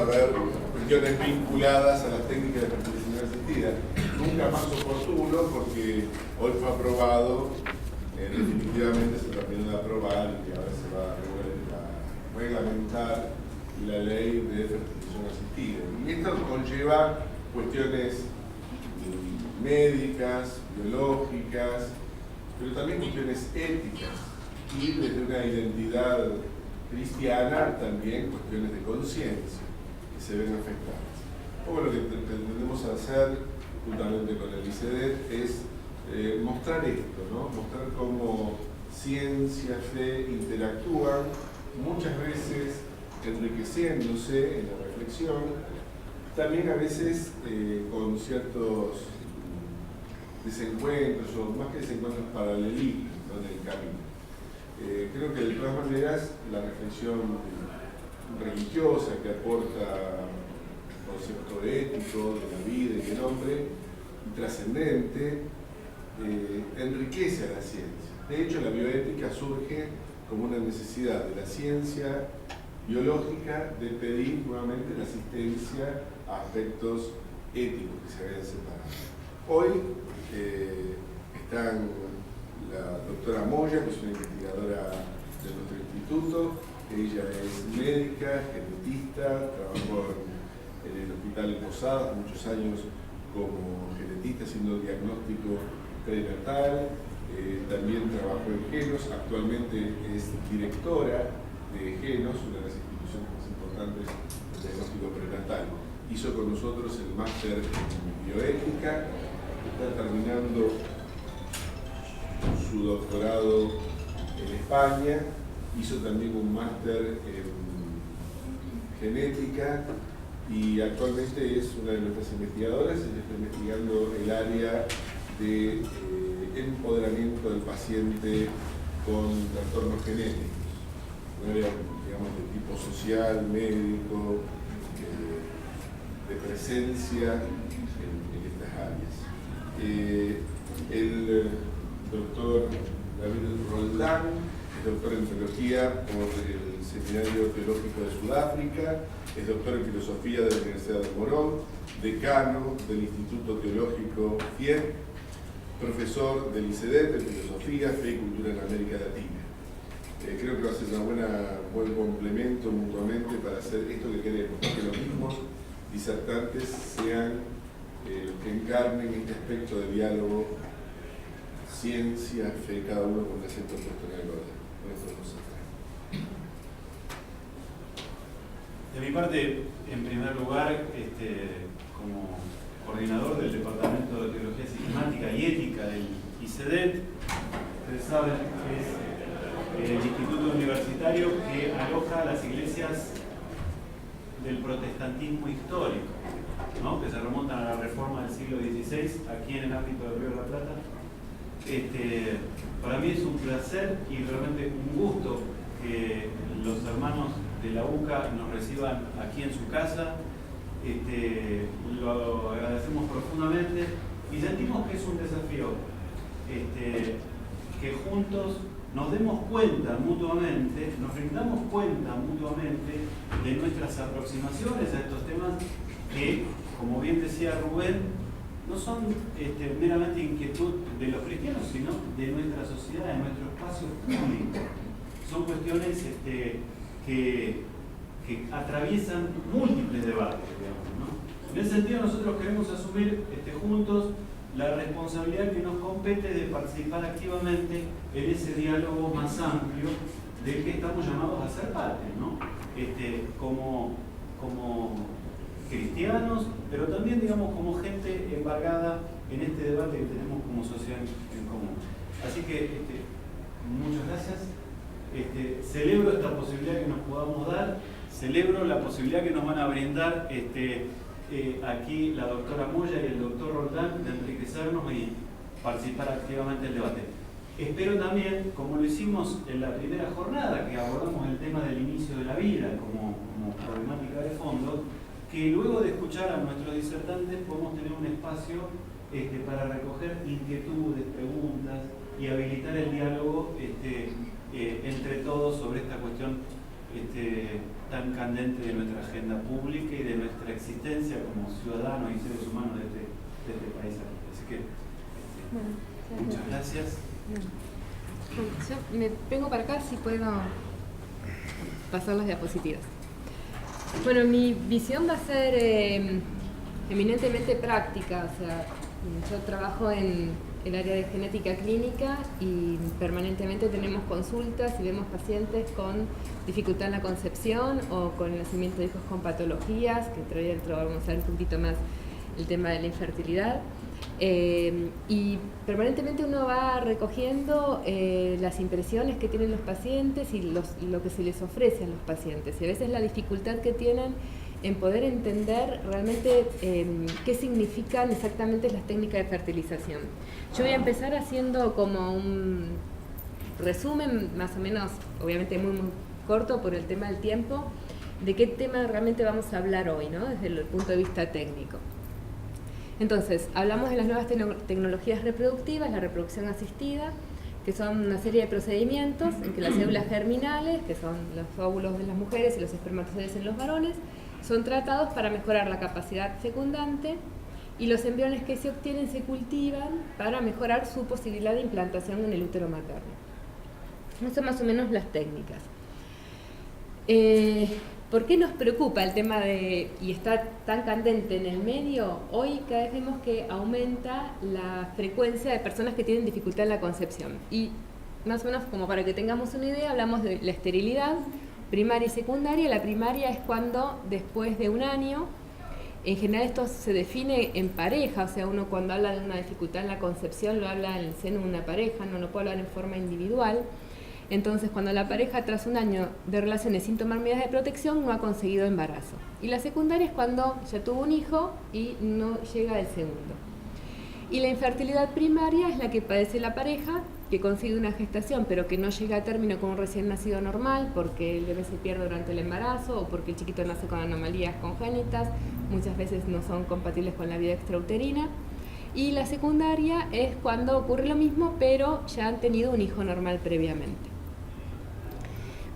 a ver cuestiones vinculadas a las técnicas de fertilización asistida. Nunca más oportuno porque hoy fue aprobado, definitivamente se terminó de aprobar y que ahora se va a reglamentar la ley de fertilización asistida. Y esto conlleva cuestiones médicas, biológicas, pero también cuestiones éticas y desde una identidad cristiana también cuestiones de conciencia que se ven afectadas. Lo que pretendemos hacer juntamente con el ICEDET es mostrar esto, ¿no? Mostrar cómo ciencia, fe interactúan, muchas veces enriqueciéndose en la reflexión, también a veces con ciertos desencuentros, o más que desencuentros, paralelismos, ¿no?, en el camino. Creo que de todas maneras la reflexión religiosa que aporta concepto ético de la vida y del hombre, trascendente, enriquece a la ciencia. De hecho, la bioética surge como una necesidad de la ciencia biológica de pedir nuevamente la asistencia a aspectos éticos que se habían separado. Hoy están la doctora Moya, que es una investigadora de nuestro instituto. Ella es médica, genetista, trabajó en el Hospital Posadas muchos años como genetista haciendo diagnóstico prenatal. También trabajó en Genos, actualmente es directora de Genos, una de las instituciones más importantes del diagnóstico prenatal. Hizo con nosotros el máster en bioética, está terminando su doctorado en España, hizo también un máster en genética y actualmente es una de nuestras investigadoras. Ella está investigando el área de empoderamiento del paciente con trastornos genéticos, un área, digamos, de tipo social, médico, de presencia en estas áreas. El doctor David Roldán es doctor en teología por el Seminario Teológico de Sudáfrica, es doctor en filosofía de la Universidad de Morón, decano del Instituto Teológico FIEP, profesor del ICEDET de filosofía, fe y cultura en América Latina. Creo que va a ser un buen complemento mutuamente para hacer esto que queremos, que los mismos disertantes sean los que encarnen este aspecto de diálogo, ciencia, fe, cada uno con el acento puesto en el orden. De mi parte, en primer lugar, como coordinador del Departamento de Teología Sistemática y Ética del ICEDET, ustedes saben que es el instituto universitario que aloja las iglesias del protestantismo histórico, ¿no?, que se remontan a la reforma del siglo XVI aquí en el ámbito del Río de la Plata. Para mí es un placer y realmente un gusto que los hermanos de la UCA nos reciban aquí en su casa. Lo agradecemos profundamente y sentimos que es un desafío que juntos nos demos cuenta mutuamente, nos rindamos cuenta mutuamente de nuestras aproximaciones a estos temas que, como bien decía Rubén, no son meramente inquietud de los cristianos, sino de nuestra sociedad, de nuestro espacio público. Son cuestiones que atraviesan múltiples debates, digamos, ¿no? En ese sentido, nosotros queremos asumir juntos la responsabilidad que nos compete de participar activamente en ese diálogo más amplio del que estamos llamados a ser parte, ¿no? Como cristianos, pero también, digamos, como gente embargada en este debate que tenemos como sociedad en común. Así que muchas gracias. Celebro esta posibilidad que nos podamos dar, celebro la posibilidad que nos van a brindar aquí la doctora Moya y el doctor Roldán de enriquecernos y participar activamente en el debate. Espero también, como lo hicimos en la primera jornada, que abordamos el tema del inicio de la vida como problemática de fondo, que luego de escuchar a nuestros disertantes podemos tener un espacio para recoger inquietudes, preguntas y habilitar el diálogo entre todos sobre esta cuestión tan candente de nuestra agenda pública y de nuestra existencia como ciudadanos y seres humanos de este país. Así que muchas gracias. Yo me vengo para acá si puedo pasar las diapositivas. Bueno, mi visión va a ser eminentemente práctica, o sea, yo trabajo en el área de genética clínica y permanentemente tenemos consultas y vemos pacientes con dificultad en la concepción o con el nacimiento de hijos con patologías, que entre dentro vamos a ver un poquito más el tema de la infertilidad. Y permanentemente uno va recogiendo las impresiones que tienen los pacientes y lo que se les ofrece a los pacientes. Y a veces la dificultad que tienen en poder entender realmente qué significan exactamente las técnicas de fertilización. Yo voy a empezar haciendo como un resumen, más o menos, obviamente muy corto por el tema del tiempo, de qué tema realmente vamos a hablar hoy, ¿no? Desde el punto de vista técnico. Entonces, hablamos de las nuevas tecnologías reproductivas, la reproducción asistida, que son una serie de procedimientos en que las células germinales, que son los óvulos de las mujeres y los espermatozoides en los varones, son tratados para mejorar la capacidad fecundante y los embriones que se obtienen se cultivan para mejorar su posibilidad de implantación en el útero materno. Esas son más o menos las técnicas. ¿Por qué nos preocupa el tema y está tan candente en el medio? Hoy cada vez vemos que aumenta la frecuencia de personas que tienen dificultad en la concepción. Y más o menos como para que tengamos una idea, hablamos de la esterilidad primaria y secundaria. La primaria es cuando después de un año, en general esto se define en pareja, o sea, uno cuando habla de una dificultad en la concepción lo habla en el seno de una pareja, no lo puede hablar en forma individual. Entonces, cuando la pareja tras un año de relaciones sin tomar medidas de protección no ha conseguido embarazo. Y la secundaria es cuando ya tuvo un hijo y no llega el segundo. Y la infertilidad primaria es la que padece la pareja, que consigue una gestación pero que no llega a término con un recién nacido normal porque el bebé se pierde durante el embarazo o porque el chiquito nace con anomalías congénitas, muchas veces no son compatibles con la vida extrauterina. Y la secundaria es cuando ocurre lo mismo pero ya han tenido un hijo normal previamente.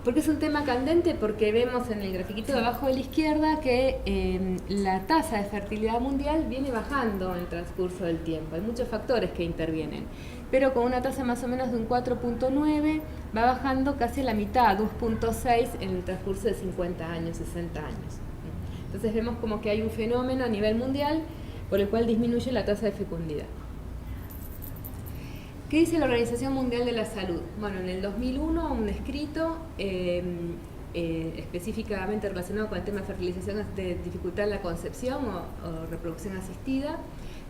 ¿Por qué es un tema candente? Porque vemos en el grafiquito de abajo de la izquierda que la tasa de fertilidad mundial viene bajando en el transcurso del tiempo. Hay muchos factores que intervienen, pero con una tasa más o menos de un 4.9 va bajando casi a la mitad, 2.6 en el transcurso de 50 años, 60 años. Entonces vemos como que hay un fenómeno a nivel mundial por el cual disminuye la tasa de fecundidad. ¿Qué dice la Organización Mundial de la Salud? Bueno, en el 2001 un escrito específicamente relacionado con el tema de fertilización de dificultad en la concepción o reproducción asistida,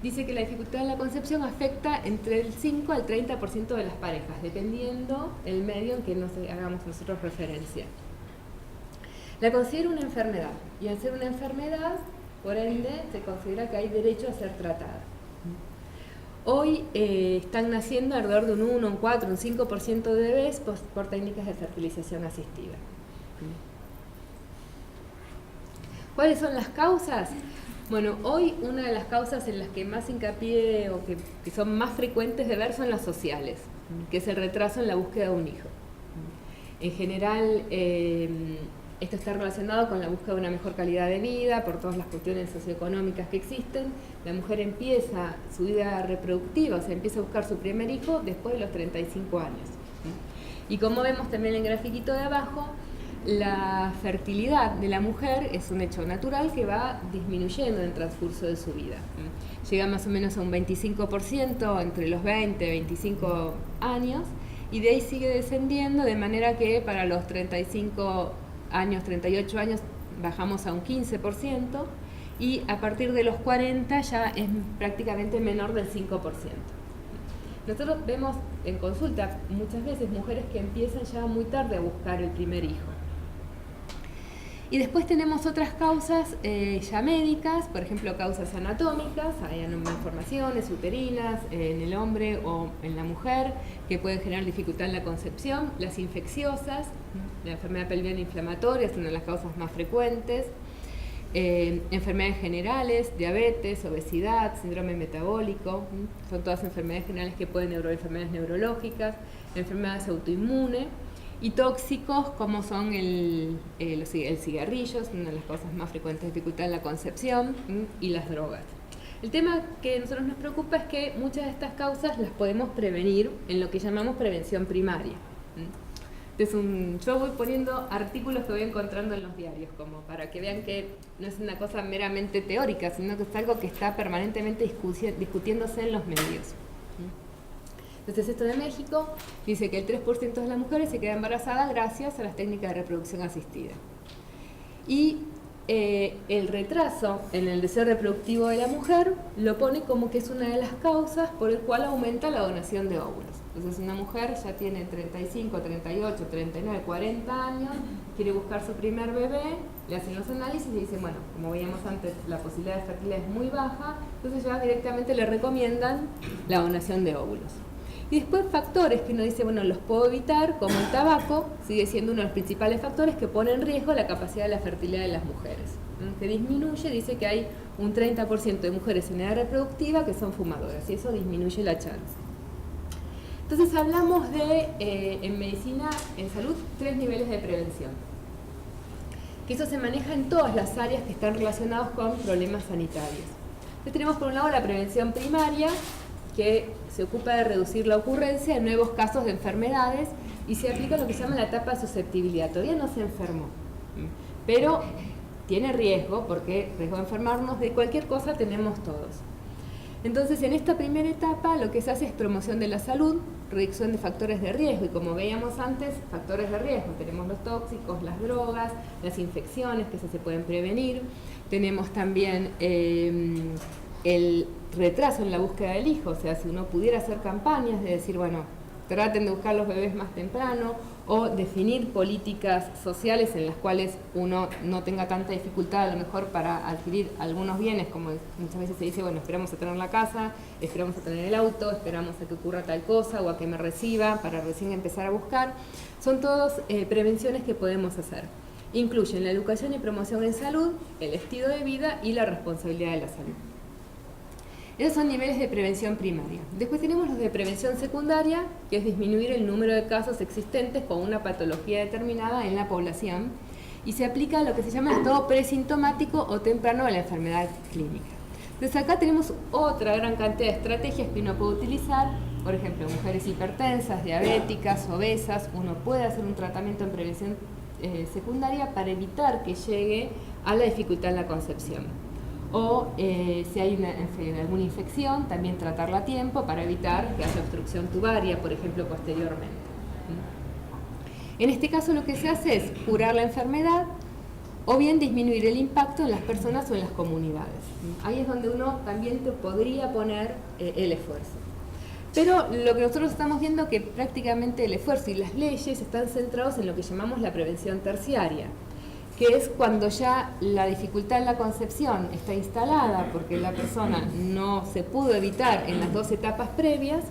dice que la dificultad en la concepción afecta entre el 5 al 30% de las parejas, dependiendo el medio en que nos hagamos nosotros referencia. La considera una enfermedad, y al ser una enfermedad, por ende, se considera que hay derecho a ser tratada. Hoy están naciendo alrededor de un 1, un 4, un 5% de bebés por técnicas de fertilización asistida. ¿Cuáles son las causas? Bueno, hoy una de las causas en las que más hincapié o que son más frecuentes de ver son las sociales, que es el retraso en la búsqueda de un hijo. En general, esto está relacionado con la búsqueda de una mejor calidad de vida, por todas las cuestiones socioeconómicas que existen. La mujer empieza su vida reproductiva, o sea, empieza a buscar su primer hijo después de los 35 años. Y como vemos también en el grafiquito de abajo, la fertilidad de la mujer es un hecho natural que va disminuyendo en el transcurso de su vida. Llega más o menos a un 25% entre los 20 y 25 años, y de ahí sigue descendiendo, de manera que para los 35 años, 38 años, bajamos a un 15%, y a partir de los 40 ya es prácticamente menor del 5%. Nosotros vemos en consulta muchas veces mujeres que empiezan ya muy tarde a buscar el primer hijo. Y después tenemos otras causas ya médicas, por ejemplo causas anatómicas, hay malformaciones uterinas en el hombre o en la mujer que pueden generar dificultad en la concepción, las infecciosas, la enfermedad pelviana inflamatoria es una de las causas más frecuentes, enfermedades generales, diabetes, obesidad, síndrome metabólico, son todas enfermedades generales que pueden enfermedades neurológicas, enfermedades autoinmunes. y tóxicos como son el cigarrillo, es una de las causas más frecuentes de dificultad en la concepción, y las drogas. El tema que a nosotros nos preocupa es que muchas de estas causas las podemos prevenir en lo que llamamos prevención primaria. Entonces, yo voy poniendo artículos que voy encontrando en los diarios, como para que vean que no es una cosa meramente teórica, sino que es algo que está permanentemente discutiéndose en los medios. Entonces, esto de México dice que el 3% de las mujeres se queda embarazada gracias a las técnicas de reproducción asistida. Y el retraso en el deseo reproductivo de la mujer lo pone como que es una de las causas por el cual aumenta la donación de óvulos. Entonces, una mujer ya tiene 35, 38, 39, 40 años, quiere buscar su primer bebé, le hacen los análisis y dicen, bueno, como veíamos antes, la posibilidad de fertilidad es muy baja, entonces ya directamente le recomiendan la donación de óvulos. Y después factores que uno dice, bueno, los puedo evitar, como el tabaco, sigue siendo uno de los principales factores que pone en riesgo la capacidad de la fertilidad de las mujeres. Que disminuye, dice que hay un 30% de mujeres en edad reproductiva que son fumadoras, y eso disminuye la chance. Entonces hablamos de, en medicina, en salud, 3 niveles de prevención. Que eso se maneja en todas las áreas que están relacionadas con problemas sanitarios. Entonces tenemos por un lado la prevención primaria, que se ocupa de reducir la ocurrencia de nuevos casos de enfermedades y se aplica lo que se llama la etapa de susceptibilidad. Todavía no se enfermó, pero tiene riesgo, porque riesgo de enfermarnos de cualquier cosa tenemos todos. Entonces, en esta primera etapa lo que se hace es promoción de la salud, reducción de factores de riesgo, y como veíamos antes, factores de riesgo. Tenemos los tóxicos, las drogas, las infecciones que se pueden prevenir. Tenemos también el retraso en la búsqueda del hijo, o sea, si uno pudiera hacer campañas de decir, bueno, traten de buscar los bebés más temprano, o definir políticas sociales en las cuales uno no tenga tanta dificultad a lo mejor para adquirir algunos bienes, como muchas veces se dice, bueno, esperamos a tener la casa, esperamos a tener el auto, esperamos a que ocurra tal cosa o a que me reciba para recién empezar a buscar. Son todas prevenciones que podemos hacer. Incluyen la educación y promoción en salud, el estilo de vida y la responsabilidad de la salud. Esos son niveles de prevención primaria. Después tenemos los de prevención secundaria, que es disminuir el número de casos existentes con una patología determinada en la población, y se aplica a lo que se llama el estado presintomático o temprano de la enfermedad clínica. Entonces acá tenemos otra gran cantidad de estrategias que uno puede utilizar. Por ejemplo, mujeres hipertensas, diabéticas, obesas, uno puede hacer un tratamiento en prevención secundaria para evitar que llegue a la dificultad en la concepción. O si hay alguna infección, también tratarla a tiempo para evitar que haya obstrucción tubaria, por ejemplo, posteriormente. En este caso lo que se hace es curar la enfermedad o bien disminuir el impacto en las personas o en las comunidades. Ahí es donde uno también te podría poner el esfuerzo. Pero lo que nosotros estamos viendo es que prácticamente el esfuerzo y las leyes están centrados en lo que llamamos la prevención terciaria, que es cuando ya la dificultad en la concepción está instalada porque la persona no se pudo evitar en las 2 etapas previas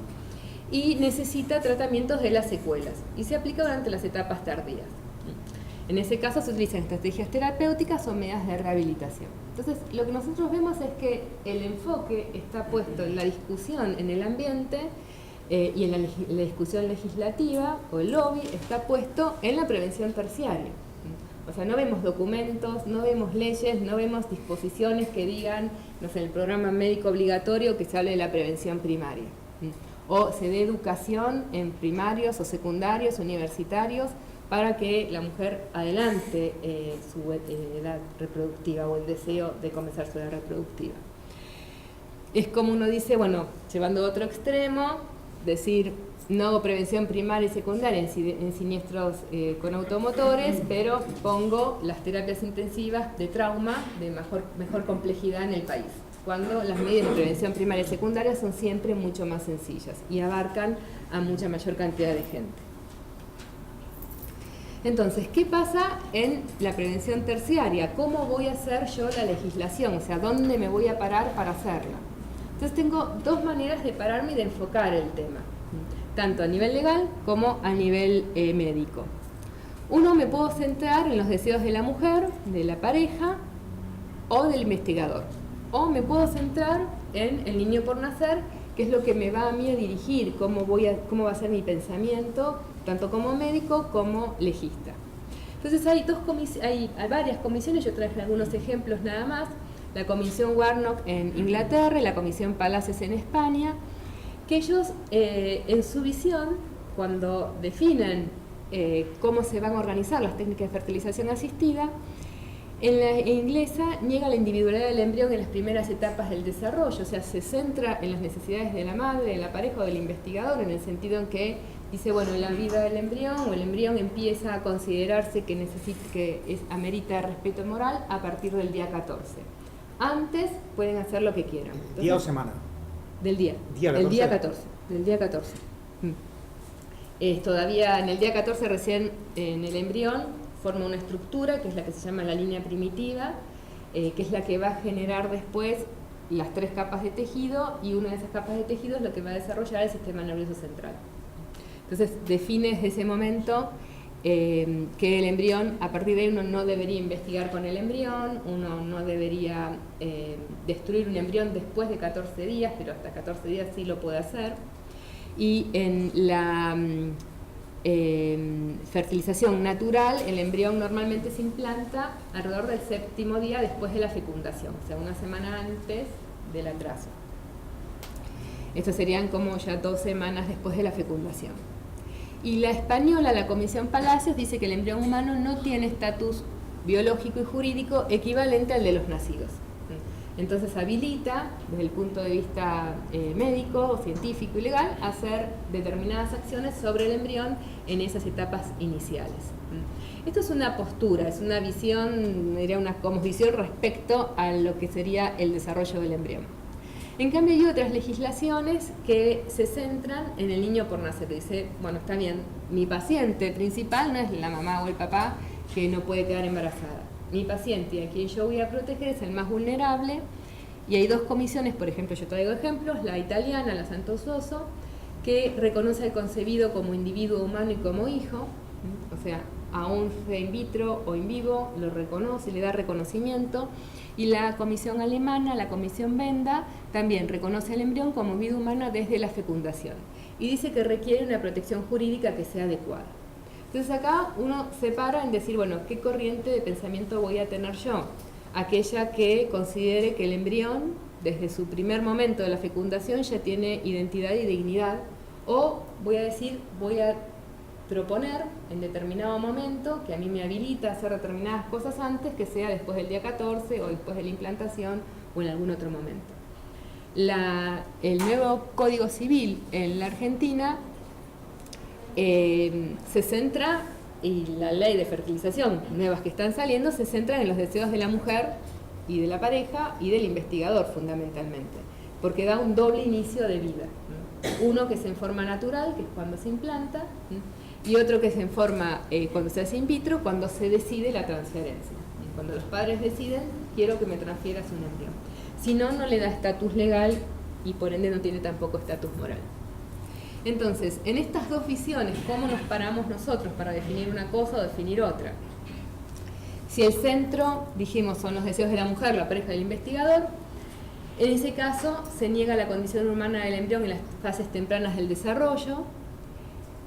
y necesita tratamientos de las secuelas, y se aplica durante las etapas tardías. En ese caso se utilizan estrategias terapéuticas o medidas de rehabilitación. Entonces, lo que nosotros vemos es que el enfoque está puesto en la discusión en el ambiente y en la discusión legislativa, o el lobby está puesto en la prevención terciaria. O sea, no vemos documentos, no vemos leyes, no vemos disposiciones que digan, no sé, el programa médico obligatorio que se hable de la prevención primaria. O se dé educación en primarios o secundarios, universitarios, para que la mujer adelante su edad reproductiva o el deseo de comenzar su edad reproductiva. Es como uno dice, bueno, llevando a otro extremo, decir, no hago prevención primaria y secundaria en siniestros con automotores, pero pongo las terapias intensivas de trauma de mejor complejidad en el país, cuando las medidas de prevención primaria y secundaria son siempre mucho más sencillas y abarcan a mucha mayor cantidad de gente. Entonces, ¿qué pasa en la prevención terciaria? ¿Cómo voy a hacer yo la legislación? O sea, ¿dónde me voy a parar para hacerla? Entonces tengo 2 maneras de pararme y de enfocar el tema, tanto a nivel legal como a nivel médico. Uno, me puedo centrar en los deseos de la mujer, de la pareja o del investigador. O me puedo centrar en el niño por nacer que es lo que me va a mí a dirigir, cómo va a ser mi pensamiento, tanto como médico como legista. Entonces hay varias comisiones, yo traje algunos ejemplos nada más, la Comisión Warnock en Inglaterra y la Comisión Palacios en España, que ellos en su visión, cuando definen cómo se van a organizar las técnicas de fertilización asistida, en la inglesa niega la individualidad del embrión en las primeras etapas del desarrollo, o sea, se centra en las necesidades de la madre, de la pareja o del investigador, en el sentido en que dice, bueno, la vida del embrión o el embrión empieza a considerarse que amerita respeto moral a partir del día 14. Antes pueden hacer lo que quieran. Entonces, ¿Día o semana? Del día. ¿Día Día 14. Del día 14. Todavía en el día 14 recién en el embrión forma una estructura que es la que se llama la línea primitiva, que es la que va a generar después las 3 capas de tejido, y una de esas capas de tejido es lo que va a desarrollar el sistema nervioso central. Entonces define desde ese momento que el embrión, a partir de ahí uno no debería investigar con el embrión, uno no debería destruir un embrión después de 14 días, pero hasta 14 días sí lo puede hacer. Y en la fertilización natural, el embrión normalmente se implanta alrededor del 7º día después de la fecundación, o sea, una semana antes del atraso. Estos serían como ya 2 semanas después de la fecundación. Y la española, la Comisión Palacios, dice que el embrión humano no tiene estatus biológico y jurídico equivalente al de los nacidos. Entonces habilita, desde el punto de vista médico, científico y legal, hacer determinadas acciones sobre el embrión en esas etapas iniciales. Esto es una postura, es una visión, diría una cosmovisión respecto a lo que sería el desarrollo del embrión. En cambio hay otras legislaciones que se centran en el niño por nacer. Dice, bueno, está bien, mi paciente principal no es la mamá o el papá que no puede quedar embarazada. Mi paciente, a quien yo voy a proteger, es el más vulnerable, y hay 2 comisiones, por ejemplo, yo traigo ejemplos, la italiana, la Santo Soso, que reconoce al concebido como individuo humano y como hijo, o sea, aún sea in vitro o in vivo, lo reconoce, le da reconocimiento, y la comisión alemana, la comisión Benda, también reconoce al embrión como vida humana desde la fecundación, y dice que requiere una protección jurídica que sea adecuada. Entonces acá uno se para en decir, bueno, ¿qué corriente de pensamiento voy a tener yo? Aquella que considere que el embrión, desde su primer momento de la fecundación, ya tiene identidad y dignidad, o voy a decir, voy a proponer en determinado momento que a mí me habilita a hacer determinadas cosas antes, que sea después del día 14 o después de la implantación o en algún otro momento. El nuevo Código Civil en la Argentina se centra, y la ley de fertilización nuevas que están saliendo se centran en los deseos de la mujer y de la pareja y del investigador fundamentalmente, porque da un doble inicio de vida, ¿no? Uno que es en forma natural, que es cuando se implanta, ¿no? Y otro que es en forma cuando se hace in vitro, cuando se decide la transferencia, ¿no? Cuando los padres deciden, quiero que me transfieras un embrión. Si no, no le da estatus legal y por ende no tiene tampoco estatus moral. Entonces, en estas 2 visiones, ¿cómo nos paramos nosotros para definir una cosa o definir otra? Si el centro, dijimos, son los deseos de la mujer, la pareja del investigador, en ese caso se niega la condición humana del embrión en las fases tempranas del desarrollo.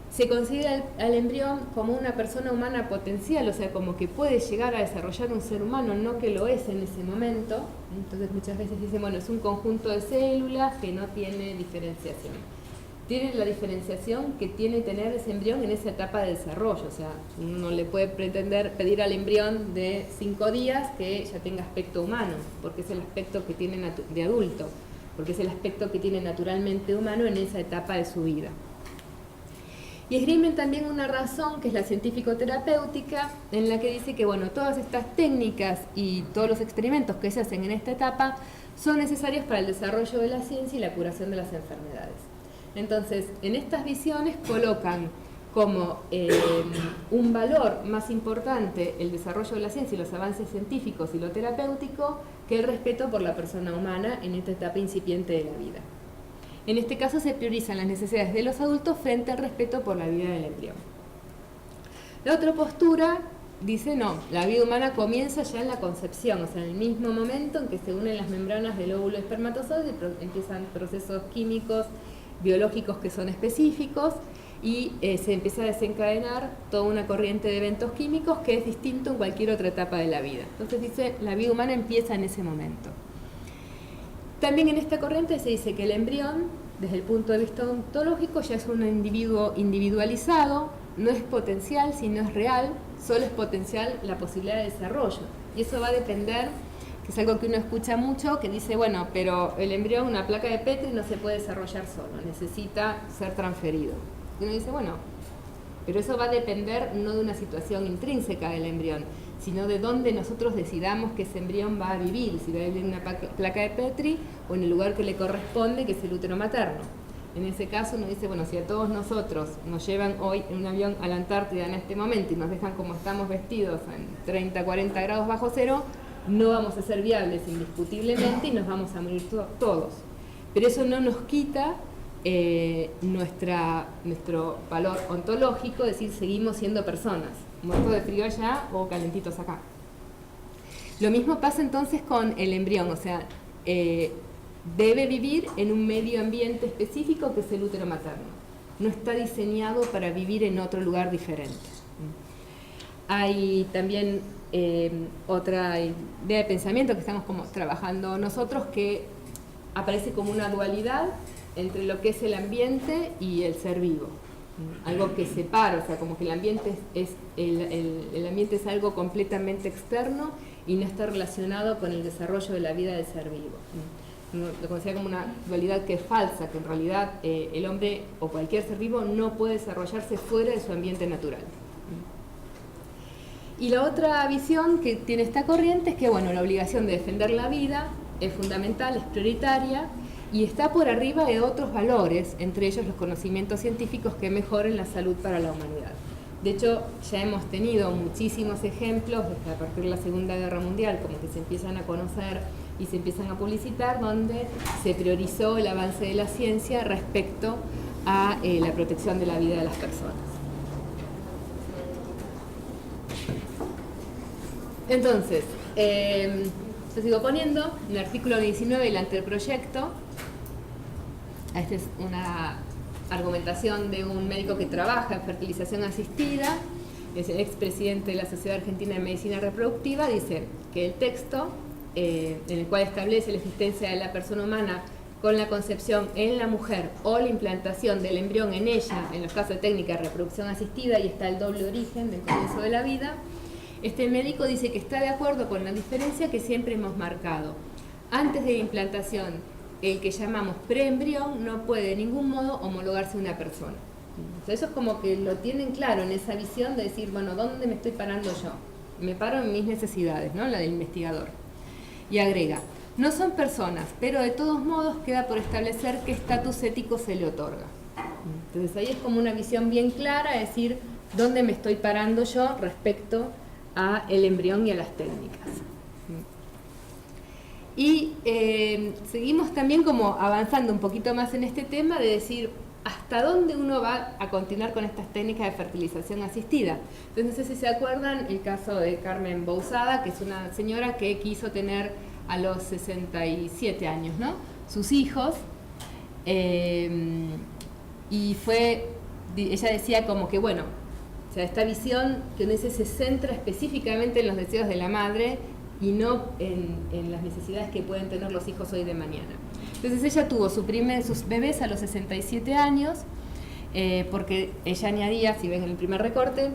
Se considera al embrión como una persona humana potencial, o sea, como que puede llegar a desarrollar un ser humano, no que lo es en ese momento. Entonces muchas veces dicen, bueno, es un conjunto de células que no tiene diferenciación. Tiene la diferenciación que tiene tener ese embrión en esa etapa de desarrollo, o sea, uno no le puede pedir al embrión de 5 días que ya tenga aspecto humano, porque es el aspecto que tiene de adulto, porque es el aspecto que tiene naturalmente humano en esa etapa de su vida. Y esgrimen también una razón, que es la científico-terapéutica, en la que dice que, bueno, todas estas técnicas y todos los experimentos que se hacen en esta etapa son necesarios para el desarrollo de la ciencia y la curación de las enfermedades. Entonces, en estas visiones colocan como un valor más importante el desarrollo de la ciencia y los avances científicos y lo terapéutico que el respeto por la persona humana en esta etapa incipiente de la vida. En este caso se priorizan las necesidades de los adultos frente al respeto por la vida del embrión. La otra postura dice no, la vida humana comienza ya en la concepción, o sea, en el mismo momento en que se unen las membranas del óvulo y espermatozoide, empiezan procesos químicos, biológicos que son específicos, y se empieza a desencadenar toda una corriente de eventos químicos que es distinto en cualquier otra etapa de la vida. Entonces dice, la vida humana empieza en ese momento. También en esta corriente se dice que el embrión, desde el punto de vista ontológico, ya es un individuo individualizado, no es potencial, sino es real, solo es potencial la posibilidad de desarrollo. Y eso va a depender, que es algo que uno escucha mucho, que dice, bueno, pero el embrión, una placa de Petri, no se puede desarrollar solo, necesita ser transferido. Y uno dice, bueno, pero eso va a depender no de una situación intrínseca del embrión, sino de dónde nosotros decidamos que ese embrión va a vivir, si va a vivir en una placa de Petri o en el lugar que le corresponde, que es el útero materno. En ese caso uno dice, bueno, si a todos nosotros nos llevan hoy en un avión a la Antártida en este momento y nos dejan como estamos vestidos en 30, 40 grados bajo cero, no vamos a ser viables indiscutiblemente y nos vamos a morir todos. Pero eso no nos quita nuestro valor ontológico, es decir, seguimos siendo personas, muertos de frío allá o calentitos acá. Lo mismo pasa entonces con el embrión, o sea, debe vivir en un medio ambiente específico que es el útero materno. No está diseñado para vivir en otro lugar diferente. Hay también otra idea de pensamiento que estamos como trabajando nosotros, que aparece como una dualidad entre lo que es el ambiente y el ser vivo. Algo que separa, o sea, como que el ambiente el ambiente es algo completamente externo y no está relacionado con el desarrollo de la vida del ser vivo. Lo conocía como una dualidad que es falsa, que en realidad el hombre o cualquier ser vivo no puede desarrollarse fuera de su ambiente natural. Y la otra visión que tiene esta corriente es que, bueno, la obligación de defender la vida es fundamental, es prioritaria y está por arriba de otros valores, entre ellos los conocimientos científicos que mejoren la salud para la humanidad. De hecho, ya hemos tenido muchísimos ejemplos desde a partir de la Segunda Guerra Mundial, como que se empiezan a conocer y se empiezan a publicitar, donde se priorizó el avance de la ciencia respecto a la protección de la vida de las personas. Entonces, yo sigo poniendo en el artículo 19 del anteproyecto. Esta es una argumentación de un médico que trabaja en fertilización asistida, es el expresidente de la Sociedad Argentina de Medicina Reproductiva. Dice que el texto en el cual establece la existencia de la persona humana con la concepción en la mujer o la implantación del embrión en ella, en los casos de técnica de reproducción asistida, y está el doble origen del comienzo de la vida. Este médico dice que está de acuerdo con la diferencia que siempre hemos marcado. Antes de la implantación, el que llamamos preembrión no puede de ningún modo homologarse a una persona. Entonces eso es como que lo tienen claro en esa visión de decir, bueno, ¿dónde me estoy parando yo? Me paro en mis necesidades, ¿no? La del investigador. Y agrega, no son personas, pero de todos modos queda por establecer qué estatus ético se le otorga. Entonces ahí es como una visión bien clara, es decir, ¿dónde me estoy parando yo respecto a el embrión y a las técnicas? Y seguimos también como avanzando un poquito más en este tema de decir hasta dónde uno va a continuar con estas técnicas de fertilización asistida. Entonces, no sé si se acuerdan el caso de Carmen Bouzada, que es una señora que quiso tener a los 67 años, ¿no?, sus hijos, y ella decía como que, bueno, o sea, esta visión que uno dice se centra específicamente en los deseos de la madre y no en las necesidades que pueden tener los hijos hoy de mañana. Entonces ella tuvo sus bebés a los 67 años, porque ella añadía, si ven en el primer recorte,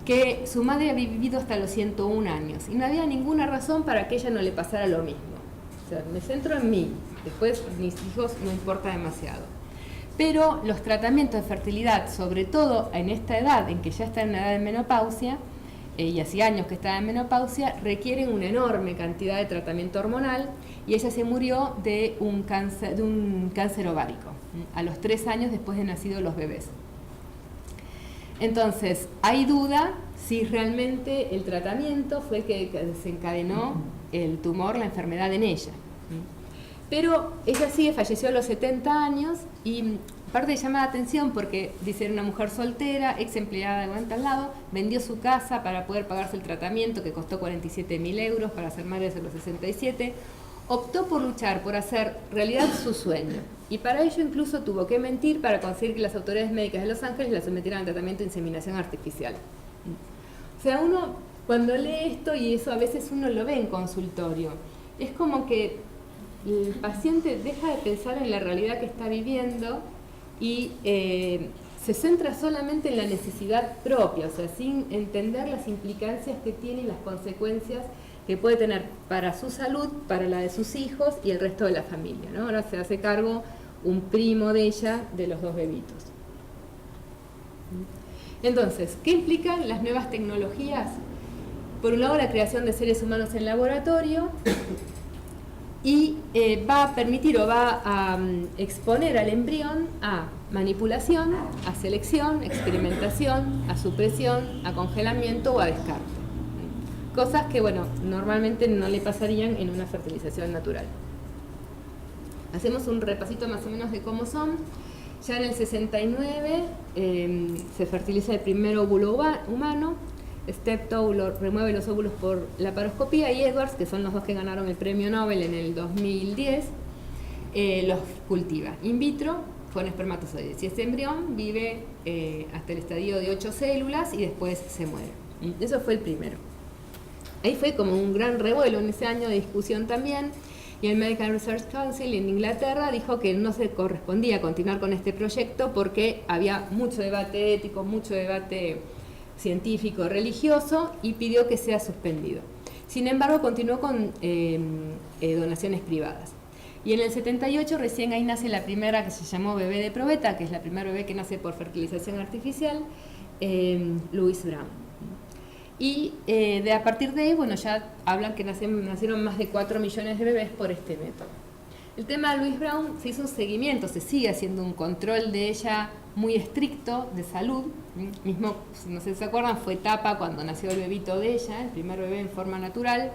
que su madre había vivido hasta los 101 años y no había ninguna razón para que ella no le pasara lo mismo. O sea, me centro en mí, después mis hijos no importa demasiado. Pero los tratamientos de fertilidad, sobre todo en esta edad en que ya está en la edad de menopausia, y hacía años que estaba en menopausia, requieren una enorme cantidad de tratamiento hormonal, y ella se murió de un cáncer ovárico a los 3 años después de nacidos los bebés. Entonces, hay duda si realmente el tratamiento fue el que desencadenó el tumor, la enfermedad en ella. Pero ella falleció a los 70 años y aparte llama la atención porque dice era una mujer soltera, ex empleada de tal lado, vendió su casa para poder pagarse el tratamiento que costó 47.000 euros para ser madre de los 67, optó por luchar, por hacer realidad su sueño. Y para ello incluso tuvo que mentir para conseguir que las autoridades médicas de Los Ángeles la sometieran al tratamiento de inseminación artificial. O sea, uno cuando lee esto, y eso a veces uno lo ve en consultorio, es como que el paciente deja de pensar en la realidad que está viviendo y se centra solamente en la necesidad propia, o sea, sin entender las implicancias que tiene y las consecuencias que puede tener para su salud, para la de sus hijos y el resto de la familia, ¿no? Ahora se hace cargo un primo de ella de los 2 bebitos. Entonces, ¿qué implican las nuevas tecnologías? Por un lado, la creación de seres humanos en laboratorio y va a permitir o va a exponer al embrión a manipulación, a selección, experimentación, a supresión, a congelamiento o a descarte. Cosas que, bueno, normalmente no le pasarían en una fertilización natural. Hacemos un repasito más o menos de cómo son. Ya en el 69 se fertiliza el primer óvulo humano. Steptoe remueve los óvulos por laparoscopía y Edwards, que son los 2 que ganaron el premio Nobel en el 2010, los cultiva in vitro con espermatozoides. Y este embrión vive hasta el estadio de 8 células y después se muere. Eso fue el primero. Ahí fue como un gran revuelo en ese año de discusión también, y el Medical Research Council en Inglaterra dijo que no se correspondía continuar con este proyecto porque había mucho debate ético, mucho debate científico, religioso, y pidió que sea suspendido. Sin embargo, continuó con donaciones privadas. Y en el 78 recién ahí nace la primera, que se llamó bebé de probeta, que es la primera bebé que nace por fertilización artificial, Louise Brown. Y a partir de ahí, bueno, ya hablan que nacieron más de 4 millones de bebés por este método. El tema de Louise Brown, se hizo un seguimiento, se sigue haciendo un control de ella muy estricto de salud. Mismo, no sé si se acuerdan, fue tapa cuando nació el bebito de ella, el primer bebé en forma natural.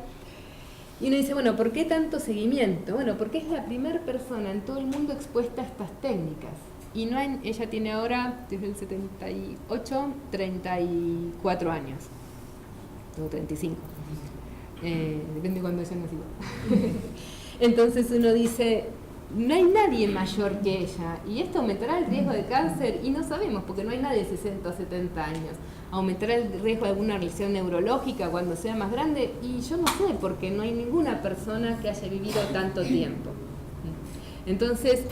Y uno dice, bueno, ¿por qué tanto seguimiento? Bueno, porque es la primera persona en todo el mundo expuesta a estas técnicas. Y no hay, ella tiene ahora, desde el 78, 34 años. O 35. Depende de cuándo haya nacido. Entonces uno dice, no hay nadie mayor que ella, y esto aumentará el riesgo de cáncer, y no sabemos, porque no hay nadie de 60 o 70 años. Aumentará el riesgo de alguna lesión neurológica cuando sea más grande, y yo no sé, porque no hay ninguna persona que haya vivido tanto tiempo. Entonces,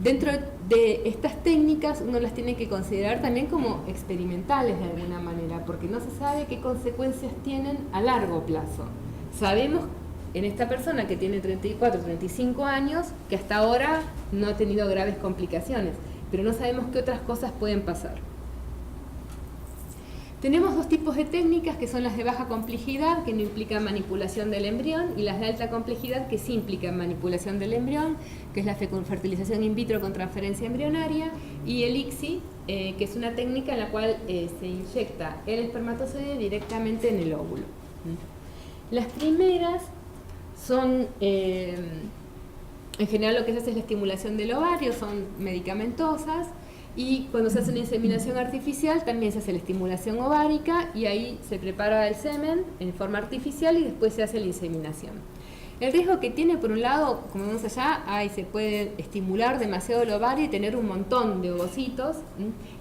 dentro de estas técnicas uno las tiene que considerar también como experimentales de alguna manera, porque no se sabe qué consecuencias tienen a largo plazo. Sabemos en esta persona que tiene 34, 35 años, que hasta ahora no ha tenido graves complicaciones, pero no sabemos qué otras cosas pueden pasar. Tenemos 2 tipos de técnicas, que son las de baja complejidad, que no implican manipulación del embrión, y las de alta complejidad, que sí implican manipulación del embrión, que es la fertilización in vitro con transferencia embrionaria, y el ICSI, que es una técnica en la cual se inyecta el espermatozoide directamente en el óvulo. Las primeras son, en general lo que se hace es la estimulación del ovario, son medicamentosas, y cuando se hace una inseminación artificial también se hace la estimulación ovárica, y ahí se prepara el semen en forma artificial y después se hace la inseminación. El riesgo que tiene, por un lado, como vemos allá, ahí se puede estimular demasiado el ovario y tener un montón de ovocitos,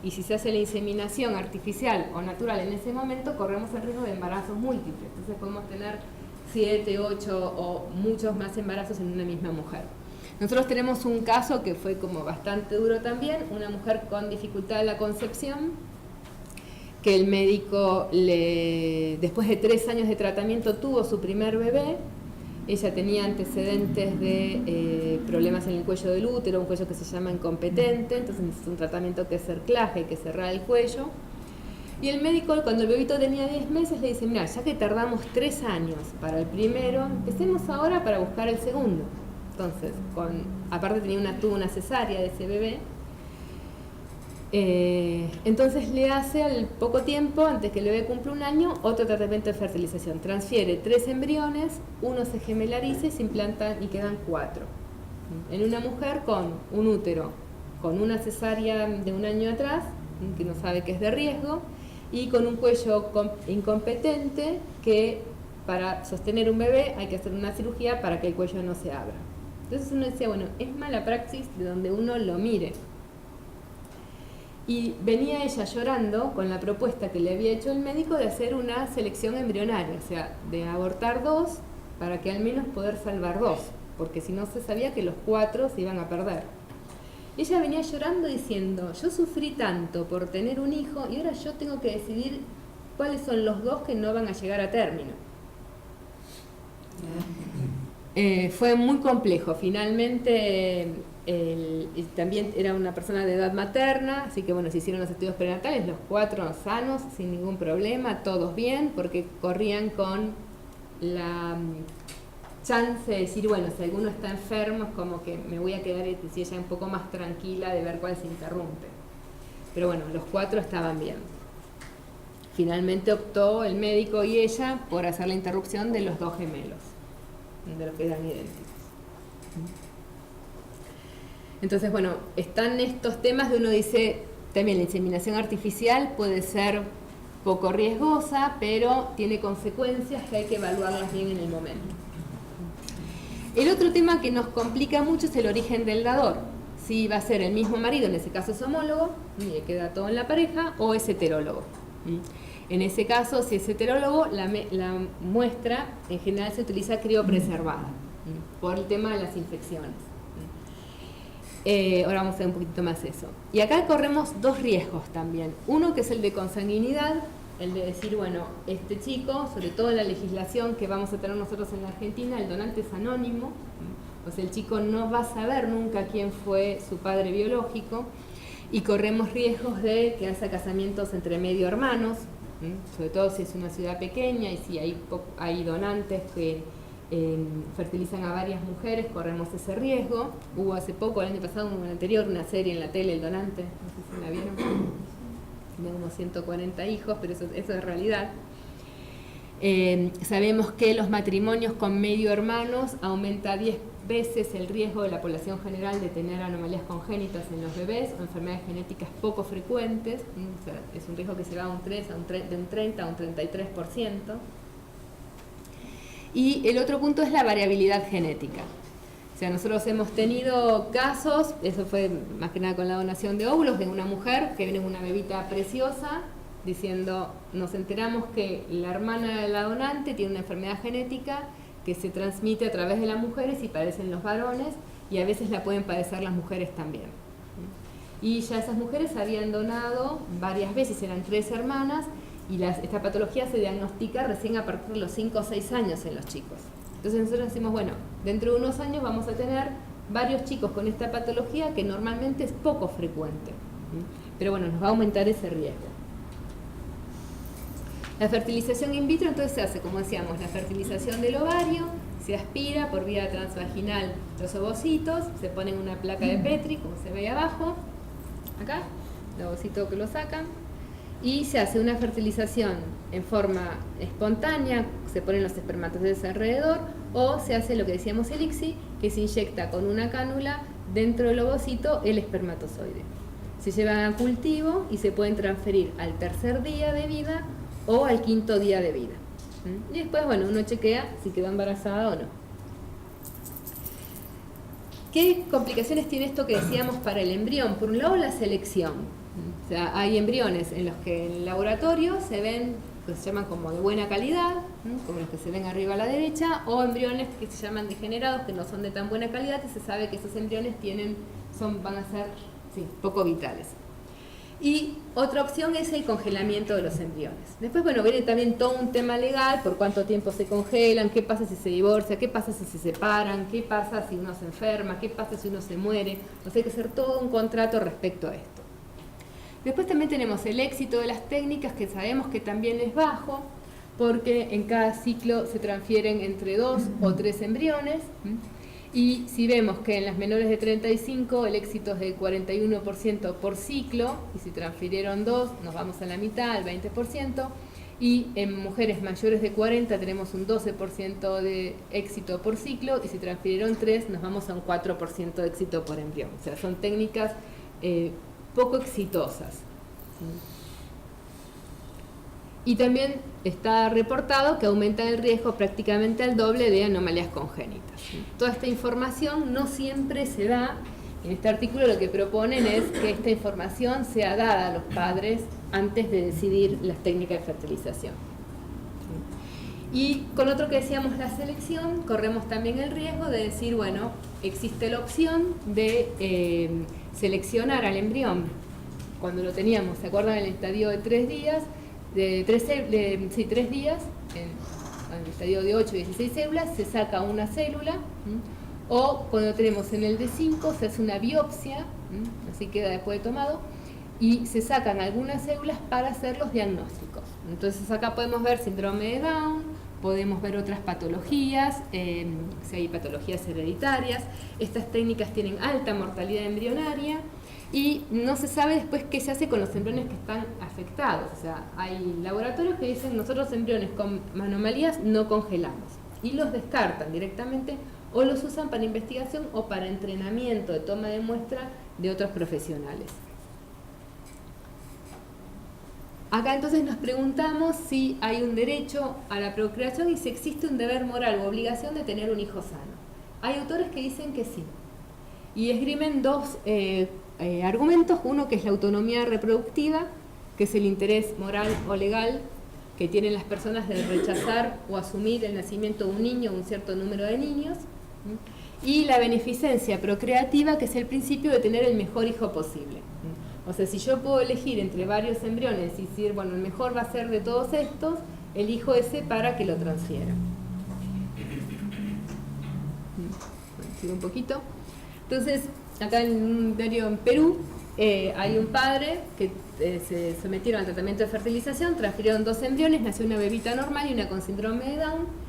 y si se hace la inseminación artificial o natural en ese momento, corremos el riesgo de embarazos múltiples. Entonces podemos tener 7, 8 o muchos más embarazos en una misma mujer. Nosotros tenemos un caso que fue como bastante duro también, una mujer con dificultad de la concepción, que el médico, después de 3 años de tratamiento, tuvo su primer bebé. Ella tenía antecedentes de problemas en el cuello del útero, un cuello que se llama incompetente, entonces necesitó un tratamiento que es cerclaje, que cerrar el cuello. Y el médico, cuando el bebito tenía 10 meses, le dice, mira, ya que tardamos 3 años para el primero, empecemos ahora para buscar el segundo. Entonces, aparte tuvo una cesárea de ese bebé, entonces le hace al poco tiempo, antes que el bebé cumple 1 año, otro tratamiento de fertilización. Transfiere 3 embriones, uno se gemelariza y se implantan y quedan 4. En una mujer con un útero con una cesárea de 1 año atrás, que no sabe que es de riesgo, y con un cuello incompetente que para sostener un bebé hay que hacer una cirugía para que el cuello no se abra. Entonces uno decía, bueno, es mala praxis de donde uno lo mire. Y venía ella llorando con la propuesta que le había hecho el médico de hacer una selección embrionaria, o sea, de abortar 2 para que al menos poder salvar 2, porque si no se sabía que los 4 se iban a perder. Ella venía llorando diciendo, yo sufrí tanto por tener un hijo y ahora yo tengo que decidir cuáles son los 2 que no van a llegar a término. Fue muy complejo. Finalmente, también era una persona de edad materna, así que bueno, se hicieron los estudios prenatales, los 4 sanos, sin ningún problema, todos bien, porque corrían con la chance de decir, bueno, si alguno está enfermo, es como que me voy a quedar, si ella un poco más tranquila de ver cuál se interrumpe. Pero bueno, los 4 estaban bien. Finalmente optó el médico y ella por hacer la interrupción de los 2 gemelos, de los que eran idénticos. Entonces, bueno, están estos temas de uno dice, también la inseminación artificial puede ser poco riesgosa, pero tiene consecuencias que hay que evaluarlas bien en el momento. El otro tema que nos complica mucho es el origen del dador. Si va a ser el mismo marido, en ese caso es homólogo, y queda todo en la pareja, o es heterólogo. En ese caso, si es heterólogo, la muestra en general se utiliza criopreservada, por el tema de las infecciones. Ahora vamos a ver un poquito más eso. Y acá corremos 2 riesgos también. Uno que es el de consanguinidad, el de decir, bueno, este chico, sobre todo en la legislación que vamos a tener nosotros en la Argentina, el donante es anónimo, o sea, el chico no va a saber nunca quién fue su padre biológico, y corremos riesgos de que haya casamientos entre medio hermanos, sobre todo si es una ciudad pequeña y si hay donantes que fertilizan a varias mujeres, corremos ese riesgo. Hubo hace poco, el año pasado, en el anterior, una serie en la tele, El Donante, no sé si la vieron, tiene unos 140 hijos, pero eso es realidad. Sabemos que los matrimonios con medio hermanos aumenta 10 veces el riesgo de la población general de tener anomalías congénitas en los bebés o enfermedades genéticas poco frecuentes. O sea, es un riesgo que se va de un 30 a un 33%. Y el otro punto es la variabilidad genética. O sea, nosotros hemos tenido casos, eso fue más que nada con la donación de óvulos, de una mujer que viene una bebita preciosa, diciendo, nos enteramos que la hermana de la donante tiene una enfermedad genética que se transmite a través de las mujeres y padecen los varones, y a veces la pueden padecer las mujeres también. Y ya esas mujeres habían donado varias veces, eran 3 hermanas, y esta patología se diagnostica recién a partir de los 5 o 6 años en los chicos. Entonces nosotros decimos, bueno, dentro de unos años vamos a tener varios chicos con esta patología que normalmente es poco frecuente, pero bueno, nos va a aumentar ese riesgo. La fertilización in vitro entonces se hace, como decíamos, la fertilización del ovario, se aspira por vía transvaginal los ovocitos, se ponen una placa de Petri, como se ve abajo, acá, el ovocito que lo sacan, y se hace una fertilización en forma espontánea, se ponen los espermatozoides alrededor, o se hace lo que decíamos el ICSI, que se inyecta con una cánula dentro del ovocito el espermatozoide. Se llevan a cultivo y se pueden transferir al 3er día de vida o al 5.º día de vida. Y después, bueno, uno chequea si quedó embarazada o no. ¿Qué complicaciones tiene esto que decíamos para el embrión? Por un lado, la selección. O sea, hay embriones en los que en el laboratorio se ven, que se llaman como de buena calidad, como los que se ven arriba a la derecha, o embriones que se llaman degenerados, que no son de tan buena calidad, y se sabe que esos embriones van a ser poco vitales. Y otra opción es el congelamiento de los embriones. Después, bueno, viene también todo un tema legal, por cuánto tiempo se congelan, qué pasa si se divorcia, qué pasa si se separan, qué pasa si uno se enferma, qué pasa si uno se muere. O sea, hay que hacer todo un contrato respecto a esto. Después también tenemos el éxito de las técnicas, que sabemos que también es bajo, porque en cada ciclo se transfieren entre 2 o 3 embriones. Y si vemos que en las menores de 35 el éxito es del 41% por ciclo, y si transfirieron 2 nos vamos a la mitad, al 20%, y en mujeres mayores de 40 tenemos un 12% de éxito por ciclo, y si transfirieron 3 nos vamos a un 4% de éxito por embrión. O sea, son técnicas poco exitosas. Y también está reportado que aumenta el riesgo prácticamente al doble de anomalías congénitas. Toda esta información no siempre se da. En este artículo lo que proponen es que esta información sea dada a los padres antes de decidir las técnicas de fertilización. Y con otro que decíamos, la selección, corremos también el riesgo de decir, bueno, existe la opción de seleccionar al embrión. Cuando lo teníamos, ¿se acuerdan? En el estadio de 3 días, en el estadio de 8 y 16 células, se saca una célula, o cuando tenemos en el de 5, se hace una biopsia, así queda después de tomado, y se sacan algunas células para hacer los diagnósticos. Entonces acá podemos ver síndrome de Down, podemos ver otras patologías, si hay patologías hereditarias. Estas técnicas tienen alta mortalidad embrionaria y no se sabe después qué se hace con los embriones que están afectados. O sea, hay laboratorios que dicen nosotros embriones con anomalías no congelamos y los descartan directamente o los usan para investigación o para entrenamiento de toma de muestra de otros profesionales. Acá entonces nos preguntamos si hay un derecho a la procreación y si existe un deber moral o obligación de tener un hijo sano. Hay autores que dicen que sí. Y esgrimen dos argumentos. Uno que es la autonomía reproductiva, que es el interés moral o legal que tienen las personas de rechazar o asumir el nacimiento de un niño o un cierto número de niños. Y la beneficencia procreativa, que es el principio de tener el mejor hijo posible. O sea, si yo puedo elegir entre varios embriones y decir, bueno, el mejor va a ser de todos estos, elijo ese para que lo transfiera. Sigo un poquito. Entonces, acá en un diario en Perú, hay un padre que se sometieron al tratamiento de fertilización, transfirieron 2 embriones, nació una bebita normal y una con síndrome de Down,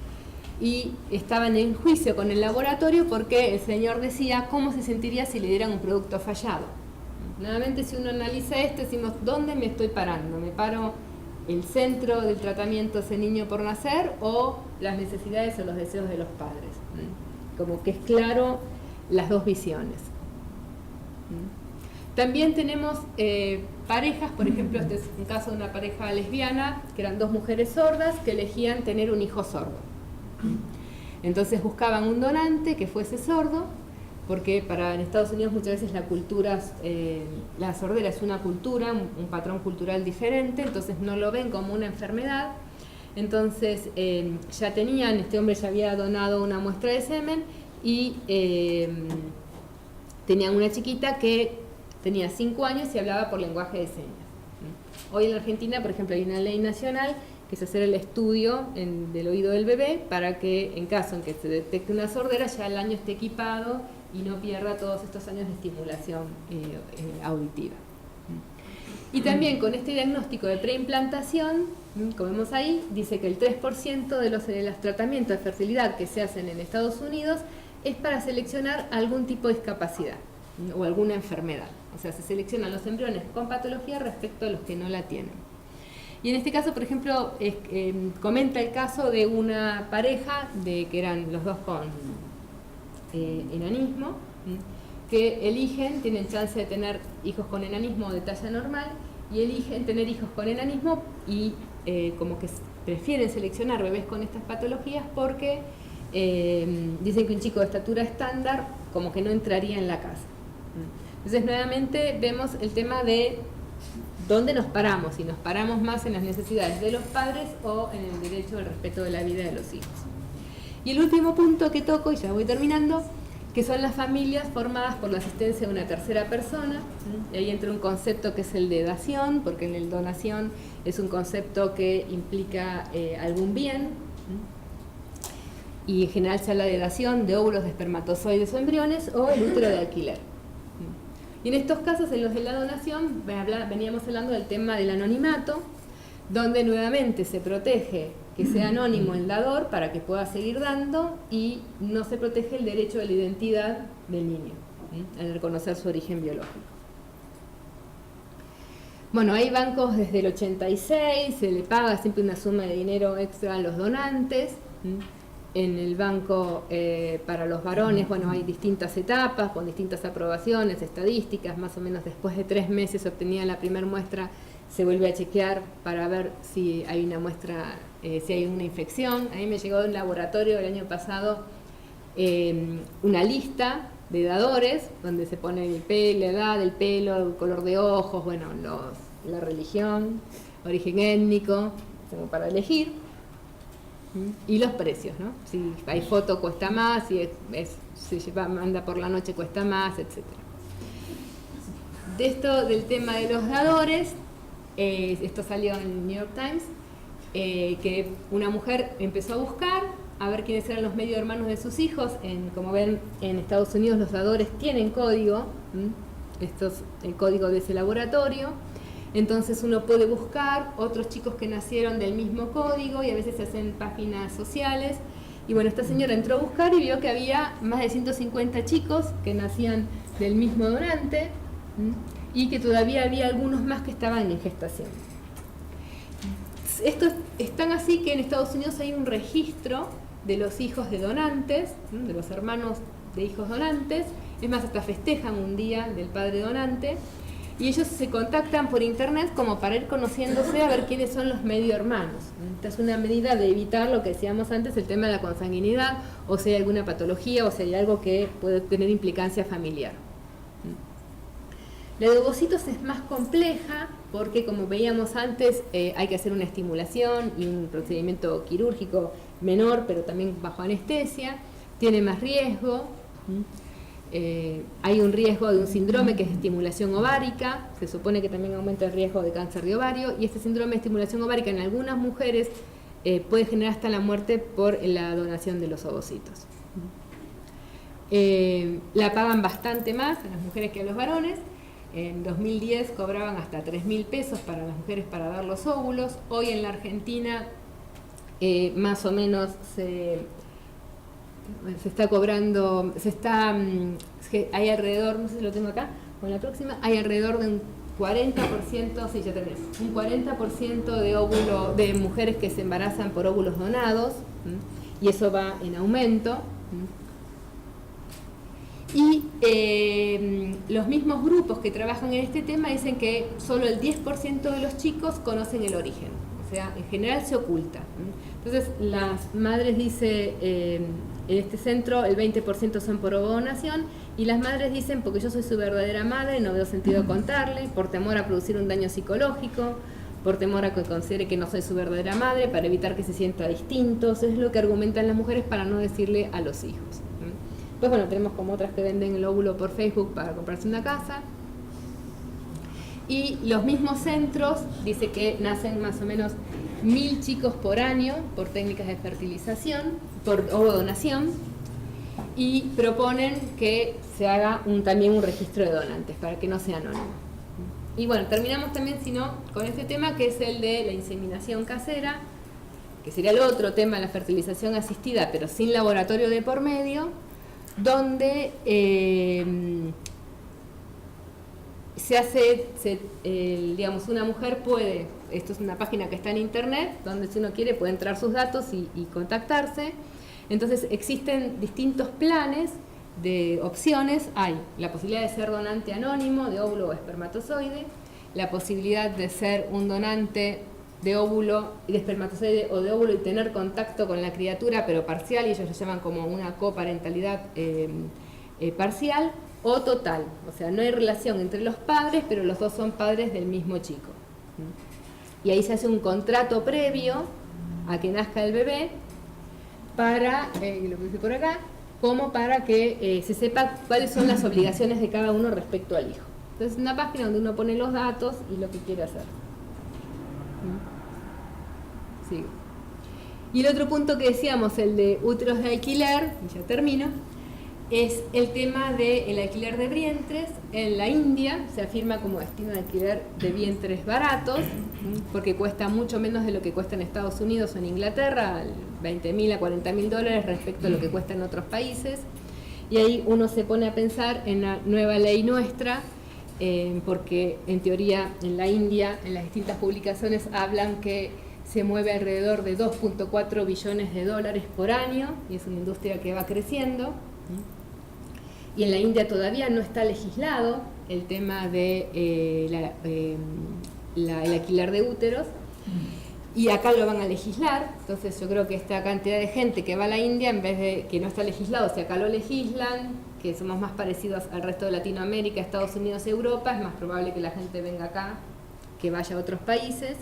y estaban en juicio con el laboratorio porque el señor decía cómo se sentiría si le dieran un producto fallado. Nuevamente, si uno analiza esto, decimos, ¿dónde me estoy parando? ¿Me paro el centro del tratamiento de ese niño por nacer o las necesidades o los deseos de los padres? Como que es claro las dos visiones. También tenemos parejas, por ejemplo, este es un caso de una pareja lesbiana, que eran 2 mujeres sordas que elegían tener un hijo sordo. Entonces buscaban un donante que fuese sordo, porque en Estados Unidos muchas veces la cultura, la sordera es una cultura, un patrón cultural diferente, entonces no lo ven como una enfermedad. Entonces este hombre ya había donado una muestra de semen y tenían una chiquita que tenía 5 años y hablaba por lenguaje de señas. Hoy en la Argentina, por ejemplo, hay una ley nacional que es hacer el estudio del oído del bebé para que en caso en que se detecte una sordera ya el año esté equipado y no pierda todos estos años de estimulación auditiva. Y también con este diagnóstico de preimplantación, como vemos ahí, dice que el 3% de los tratamientos de fertilidad que se hacen en Estados Unidos es para seleccionar algún tipo de discapacidad o alguna enfermedad. O sea, se seleccionan los embriones con patología respecto a los que no la tienen. Y en este caso, por ejemplo, comenta el caso de una pareja que eran los dos con enanismo, que tienen chance de tener hijos con enanismo de talla normal y eligen tener hijos con enanismo y como que prefieren seleccionar bebés con estas patologías porque dicen que un chico de estatura estándar como que no entraría en la casa. Entonces nuevamente vemos el tema de dónde nos paramos, si nos paramos más en las necesidades de los padres o en el derecho al respeto de la vida de los hijos. Y el último punto que toco, y ya voy terminando, que son las familias formadas por la asistencia de una tercera persona. Y ahí entra un concepto que es el de dación, porque en el donación es un concepto que implica algún bien. Y en general se habla de dación de óvulos, de espermatozoides o embriones, o el útero de alquiler. Y en estos casos, en los de la donación, veníamos hablando del tema del anonimato, donde nuevamente se protege que sea anónimo el dador para que pueda seguir dando y no se protege el derecho de la identidad del niño, al reconocer su origen biológico. Bueno, hay bancos desde el 86, se le paga siempre una suma de dinero extra a los donantes. En el banco para los varones, bueno, hay distintas etapas con distintas aprobaciones, estadísticas, más o menos después de 3 meses obtenida la primera muestra, se vuelve a chequear para ver si hay una muestra, si hay una infección. A mí me llegó de un laboratorio el año pasado una lista de dadores, donde se pone el pelo, la edad, el pelo, el color de ojos, bueno, la religión, origen étnico, como para elegir. Y los precios, ¿no? Si hay foto cuesta más, si anda por la noche cuesta más, etc. De esto, del tema de los dadores, esto salió en el New York Times, que una mujer empezó a buscar a ver quiénes eran los medio hermanos de sus hijos. Como ven, en Estados Unidos los dadores tienen código, el código de ese laboratorio. Entonces uno puede buscar otros chicos que nacieron del mismo código y a veces se hacen páginas sociales. Y bueno, esta señora entró a buscar y vio que había más de 150 chicos que nacían del mismo donante y que todavía había algunos más que estaban en gestación. Esto es tan así que en Estados Unidos hay un registro de los hijos de donantes, de los hermanos de hijos donantes. Es más, hasta festejan un día del padre donante. Y ellos se contactan por internet como para ir conociéndose a ver quiénes son los medio hermanos. Esta es una medida de evitar lo que decíamos antes, el tema de la consanguinidad, o si hay alguna patología, o si hay algo que puede tener implicancia familiar. La de ovocitos es más compleja porque, como veíamos antes, hay que hacer una estimulación y un procedimiento quirúrgico menor, pero también bajo anestesia, tiene más riesgo. Hay un riesgo de un síndrome que es estimulación ovárica, se supone que también aumenta el riesgo de cáncer de ovario, y este síndrome de estimulación ovárica en algunas mujeres puede generar hasta la muerte por la donación de los ovocitos. La pagan bastante más a las mujeres que a los varones. En 2010 cobraban hasta 3.000 pesos para las mujeres para dar los óvulos. Hoy en la Argentina más o menos se está cobrando, hay alrededor, no sé si lo tengo acá, con la próxima, hay alrededor de un 40%, sí, ya tenemos, un 40% de mujeres que se embarazan por óvulos donados, y eso va en aumento. Y los mismos grupos que trabajan en este tema dicen que solo el 10% de los chicos conocen el origen, o sea, en general se oculta. Entonces, las madres dicen, en este centro el 20% son por donación, y las madres dicen, porque yo soy su verdadera madre, no veo sentido contarle, por temor a producir un daño psicológico, por temor a que considere que no soy su verdadera madre, para evitar que se sienta distinto. Eso es lo que argumentan las mujeres para no decirle a los hijos. Pues bueno, tenemos como otras que venden el óvulo por Facebook para comprarse una casa. Y los mismos centros, dice que nacen más o menos 1.000 chicos por año por técnicas de fertilización, por donación, y proponen que se haga también un registro de donantes para que no sea anónimo. Y bueno, terminamos también, si no, con este tema que es el de la inseminación casera, que sería el otro tema, la fertilización asistida, pero sin laboratorio de por medio, donde se hace, digamos, una mujer puede, esto es una página que está en internet, donde si uno quiere puede entrar sus datos y contactarse. Entonces existen distintos planes de opciones. Hay la posibilidad de ser donante anónimo de óvulo o espermatozoide, la posibilidad de ser un donante de óvulo y de espermatozoide o de óvulo y tener contacto con la criatura pero parcial, y ellos lo llaman como una coparentalidad parcial o total, o sea, no hay relación entre los padres, pero los dos son padres del mismo chico. Y ahí se hace un contrato previo a que nazca el bebé para, lo que hice por acá, como para que se sepa cuáles son las obligaciones de cada uno respecto al hijo. Entonces, una página donde uno pone los datos y lo que quiere hacer. Sigo. Y el otro punto que decíamos, el de úteros de alquiler, y ya termino, es el tema del alquiler de vientres. En la India se afirma como destino de alquiler de vientres baratos, porque cuesta mucho menos de lo que cuesta en Estados Unidos o en Inglaterra, $20.000 a $40.000 respecto a lo que cuesta en otros países. Y ahí uno se pone a pensar en la nueva ley nuestra, porque en teoría en la India, en las distintas publicaciones hablan que se mueve alrededor de 2.4 billones de dólares por año y es una industria que va creciendo. Y en la India todavía no está legislado el tema de el alquiler de úteros, y acá lo van a legislar. Entonces yo creo que esta cantidad de gente que va a la India, en vez de que no está legislado, si acá lo legislan, que somos más parecidos al resto de Latinoamérica, Estados Unidos, Europa, es más probable que la gente venga acá que vaya a otros países.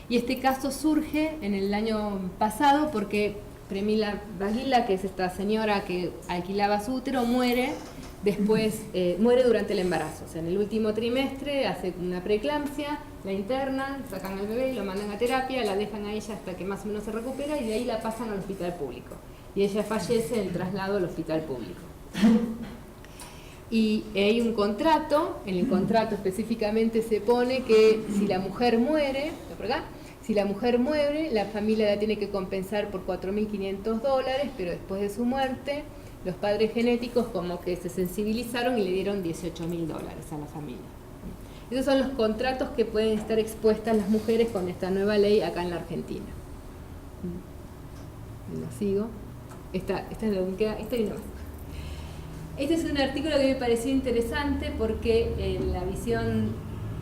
Y este caso surge en el año pasado porque Premila Bagila, que es esta señora que alquilaba su útero, muere durante el embarazo. O sea, en el último trimestre hace una preeclampsia, la internan, sacan al bebé, lo mandan a terapia, la dejan a ella hasta que más o menos se recupera y de ahí la pasan al hospital público. Y ella fallece en el traslado al hospital público. Y hay un contrato, en el contrato específicamente se pone que si la mujer muere, la familia la tiene que compensar por $4.500, pero después de su muerte, los padres genéticos como que se sensibilizaron y le dieron $18.000 a la familia. Esos son los contratos que pueden estar expuestas las mujeres con esta nueva ley acá en la Argentina. Lo sigo. Esta es lo que queda, esta y una más. Este es un artículo que me pareció interesante porque la visión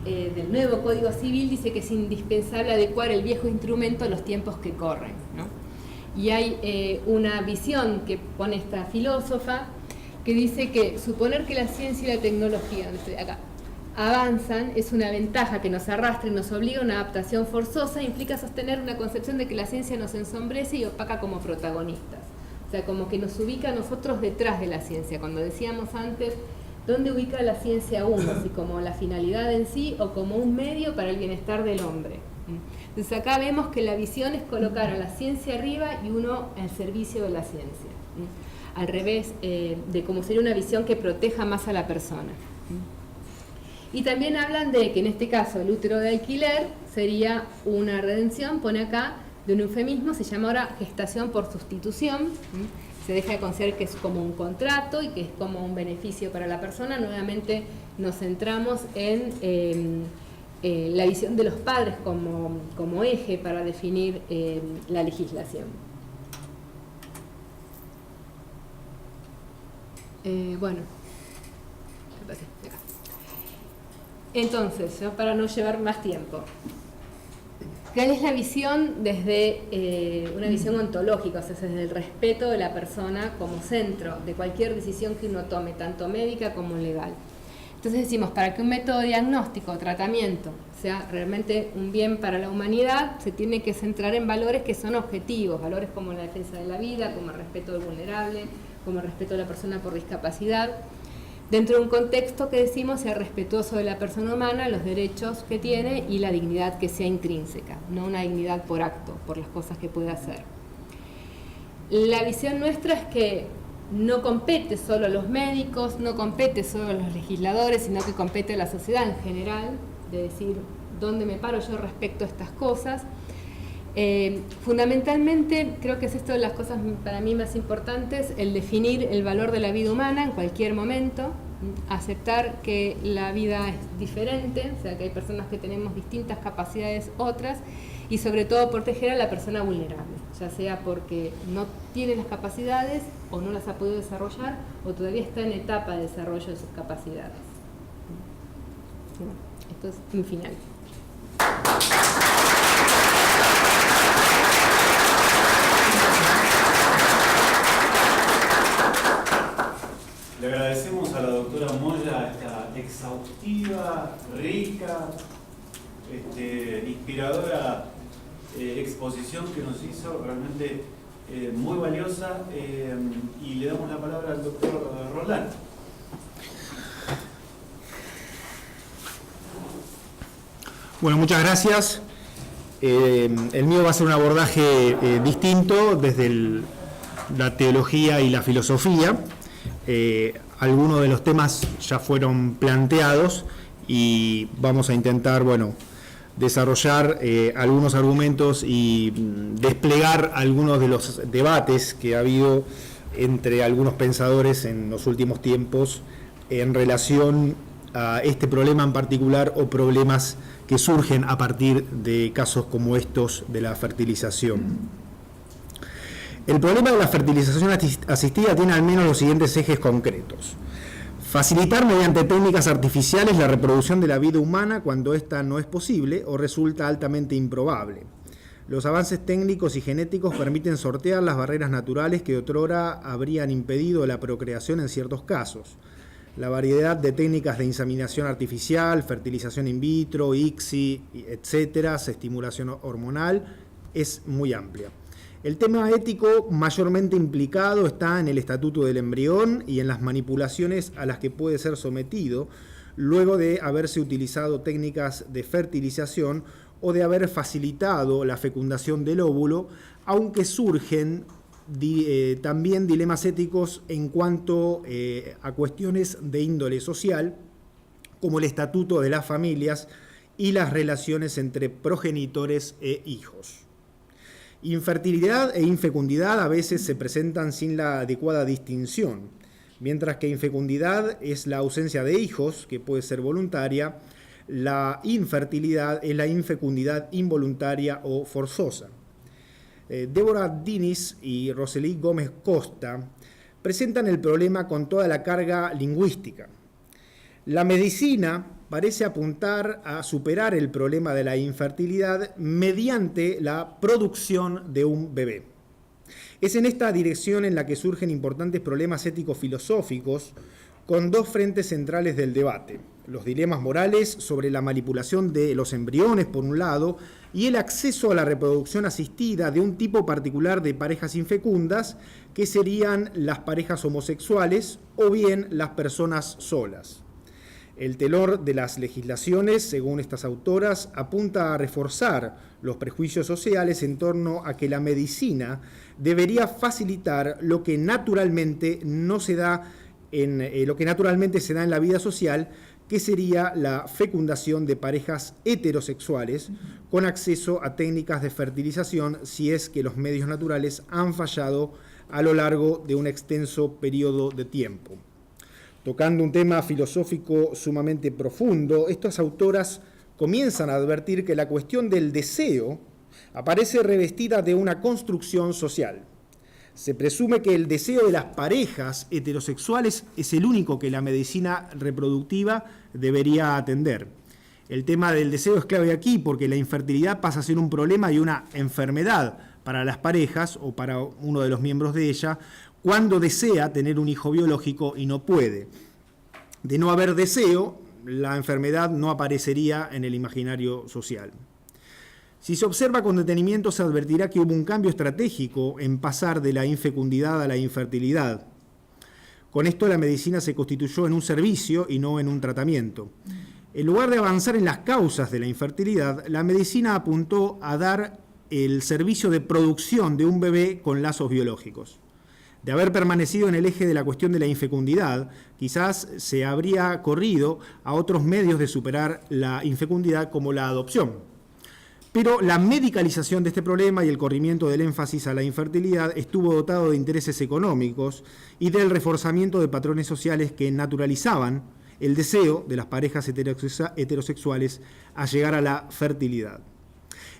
del nuevo Código Civil dice que es indispensable adecuar el viejo instrumento a los tiempos que corren, ¿no? Y hay una visión que pone esta filósofa que dice que suponer que la ciencia y la tecnología avanzan es una ventaja que nos arrastra y nos obliga a una adaptación forzosa, implica sostener una concepción de que la ciencia nos ensombrece y opaca como protagonistas. O sea, como que nos ubica a nosotros detrás de la ciencia. Cuando decíamos antes, ¿dónde ubica la ciencia a uno? Si como la finalidad en sí o como un medio para el bienestar del hombre. Entonces acá vemos que la visión es colocar a la ciencia arriba y uno al servicio de la ciencia. Al revés de cómo sería una visión que proteja más a la persona. Y también hablan de que en este caso el útero de alquiler sería una redención, pone acá, de un eufemismo, se llama ahora gestación por sustitución. Se deja de considerar que es como un contrato y que es como un beneficio para la persona. Nuevamente nos centramos en la visión de los padres como eje para definir la legislación. Entonces, ¿no? Para no llevar más tiempo, ¿cuál es la visión desde una visión ontológica? O sea, desde el respeto de la persona como centro de cualquier decisión que uno tome, tanto médica como legal. Entonces decimos, para que un método diagnóstico o tratamiento sea realmente un bien para la humanidad, se tiene que centrar en valores que son objetivos, valores como la defensa de la vida, como el respeto del vulnerable, como el respeto de la persona por discapacidad, dentro de un contexto que decimos sea respetuoso de la persona humana, los derechos que tiene y la dignidad que sea intrínseca, no una dignidad por acto, por las cosas que puede hacer. La visión nuestra es que no compete solo a los médicos, no compete solo a los legisladores, sino que compete a la sociedad en general, de decir dónde me paro yo respecto a estas cosas. Fundamentalmente, creo que es esto de las cosas para mí más importantes, el definir el valor de la vida humana en cualquier momento, aceptar que la vida es diferente, o sea que hay personas que tenemos distintas capacidades, otras, y sobre todo proteger a la persona vulnerable, ya sea porque no tiene las capacidades o no las ha podido desarrollar o todavía está en etapa de desarrollo de sus capacidades. Esto es mi final. Le agradecemos a la doctora Moya esta exhaustiva, rica, inspiradora exposición que nos hizo, realmente muy valiosa, y le damos la palabra al doctor Roldán. Bueno, muchas gracias. El mío va a ser un abordaje distinto desde la teología y la filosofía. Algunos de los temas ya fueron planteados y vamos a intentar, desarrollar algunos argumentos y desplegar algunos de los debates que ha habido entre algunos pensadores en los últimos tiempos en relación a este problema en particular o problemas que surgen a partir de casos como estos de la fertilización. El problema de la fertilización asistida tiene al menos los siguientes ejes concretos. Facilitar mediante técnicas artificiales la reproducción de la vida humana cuando ésta no es posible o resulta altamente improbable. Los avances técnicos y genéticos permiten sortear las barreras naturales que otrora habrían impedido la procreación en ciertos casos. La variedad de técnicas de inseminación artificial, fertilización in vitro, ICSI, etcétera, estimulación hormonal, es muy amplia. El tema ético mayormente implicado está en el estatuto del embrión y en las manipulaciones a las que puede ser sometido luego de haberse utilizado técnicas de fertilización o de haber facilitado la fecundación del óvulo, aunque surgen también dilemas éticos en cuanto a cuestiones de índole social, como el estatuto de las familias y las relaciones entre progenitores e hijos. Infertilidad e infecundidad a veces se presentan sin la adecuada distinción, mientras que infecundidad es la ausencia de hijos, que puede ser voluntaria, la infertilidad es la infecundidad involuntaria o forzosa. Débora Diniz y Rosely Gómez Costa presentan el problema con toda la carga lingüística. La medicina parece apuntar a superar el problema de la infertilidad mediante la producción de un bebé. Es en esta dirección en la que surgen importantes problemas ético-filosóficos con dos frentes centrales del debate: los dilemas morales sobre la manipulación de los embriones por un lado y el acceso a la reproducción asistida de un tipo particular de parejas infecundas que serían las parejas homosexuales o bien las personas solas. El tenor de las legislaciones, según estas autoras, apunta a reforzar los prejuicios sociales en torno a que la medicina debería facilitar lo que naturalmente se da en la vida social, que sería la fecundación de parejas heterosexuales con acceso a técnicas de fertilización si es que los medios naturales han fallado a lo largo de un extenso periodo de tiempo. Tocando un tema filosófico sumamente profundo, estas autoras comienzan a advertir que la cuestión del deseo aparece revestida de una construcción social. Se presume que el deseo de las parejas heterosexuales es el único que la medicina reproductiva debería atender. El tema del deseo es clave aquí porque la infertilidad pasa a ser un problema y una enfermedad para las parejas o para uno de los miembros de ella cuando desea tener un hijo biológico y no puede. De no haber deseo, la enfermedad no aparecería en el imaginario social. Si se observa con detenimiento, se advertirá que hubo un cambio estratégico en pasar de la infecundidad a la infertilidad. Con esto la medicina se constituyó en un servicio y no en un tratamiento. En lugar de avanzar en las causas de la infertilidad, la medicina apuntó a dar el servicio de producción de un bebé con lazos biológicos. De haber permanecido en el eje de la cuestión de la infecundidad, quizás se habría corrido a otros medios de superar la infecundidad como la adopción. Pero la medicalización de este problema y el corrimiento del énfasis a la infertilidad estuvo dotado de intereses económicos y del reforzamiento de patrones sociales que naturalizaban el deseo de las parejas heterosexuales a llegar a la fertilidad.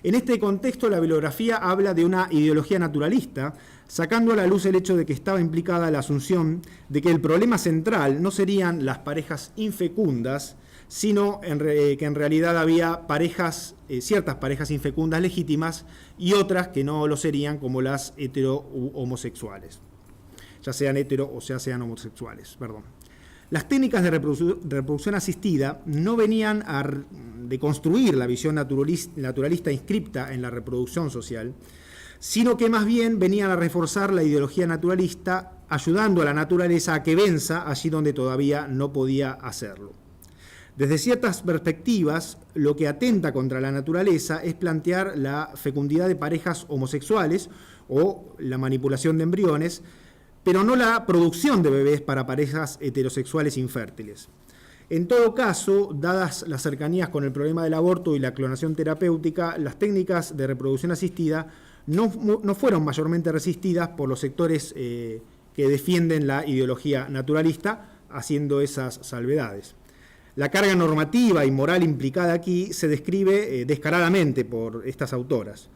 En este contexto, la bibliografía habla de una ideología naturalista, sacando a la luz el hecho de que estaba implicada la asunción de que el problema central no serían las parejas infecundas, sino que en realidad había ciertas parejas infecundas legítimas y otras que no lo serían, como las hetero-homosexuales, ya sean hetero o sean homosexuales. Las técnicas de reproducción asistida no venían a deconstruir la visión naturalista inscripta en la reproducción social, sino que más bien venían a reforzar la ideología naturalista, ayudando a la naturaleza a que venza allí donde todavía no podía hacerlo. Desde ciertas perspectivas, lo que atenta contra la naturaleza es plantear la fecundidad de parejas homosexuales o la manipulación de embriones, pero no la producción de bebés para parejas heterosexuales infértiles. En todo caso, dadas las cercanías con el problema del aborto y la clonación terapéutica, las técnicas de reproducción asistida no fueron mayormente resistidas por los sectores que defienden la ideología naturalista, haciendo esas salvedades. La carga normativa y moral implicada aquí se describe descaradamente por estas autoras.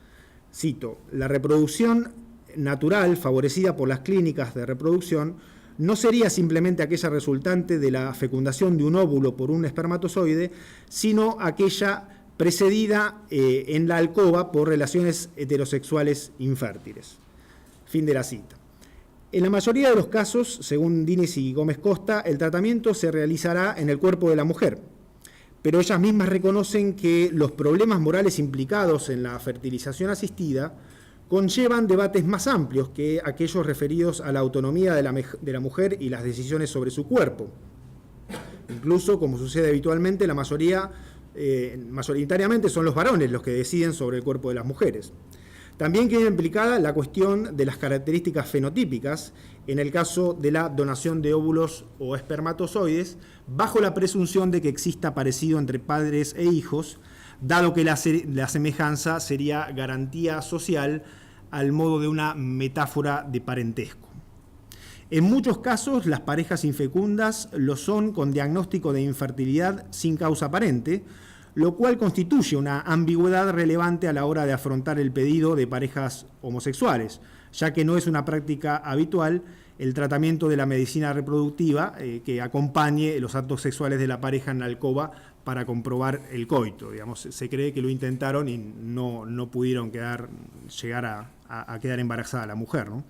Cito: la reproducción natural favorecida por las clínicas de reproducción no sería simplemente aquella resultante de la fecundación de un óvulo por un espermatozoide, sino aquella precedida en la alcoba por relaciones heterosexuales infértiles. Fin de la cita. En la mayoría de los casos, según Dines y Gómez Costa, el tratamiento se realizará en el cuerpo de la mujer, pero ellas mismas reconocen que los problemas morales implicados en la fertilización asistida conllevan debates más amplios que aquellos referidos a la autonomía de la mujer y las decisiones sobre su cuerpo. Incluso, como sucede habitualmente, mayoritariamente son los varones los que deciden sobre el cuerpo de las mujeres. También queda implicada la cuestión de las características fenotípicas en el caso de la donación de óvulos o espermatozoides, bajo la presunción de que exista parecido entre padres e hijos, dado que la semejanza sería garantía social al modo de una metáfora de parentesco. En muchos casos, las parejas infecundas lo son con diagnóstico de infertilidad sin causa aparente, lo cual constituye una ambigüedad relevante a la hora de afrontar el pedido de parejas homosexuales, ya que no es una práctica habitual el tratamiento de la medicina reproductiva que acompañe los actos sexuales de la pareja en la alcoba para comprobar el coito. Digamos, se cree que lo intentaron y no pudieron llegar a quedar embarazada la mujer, ¿no?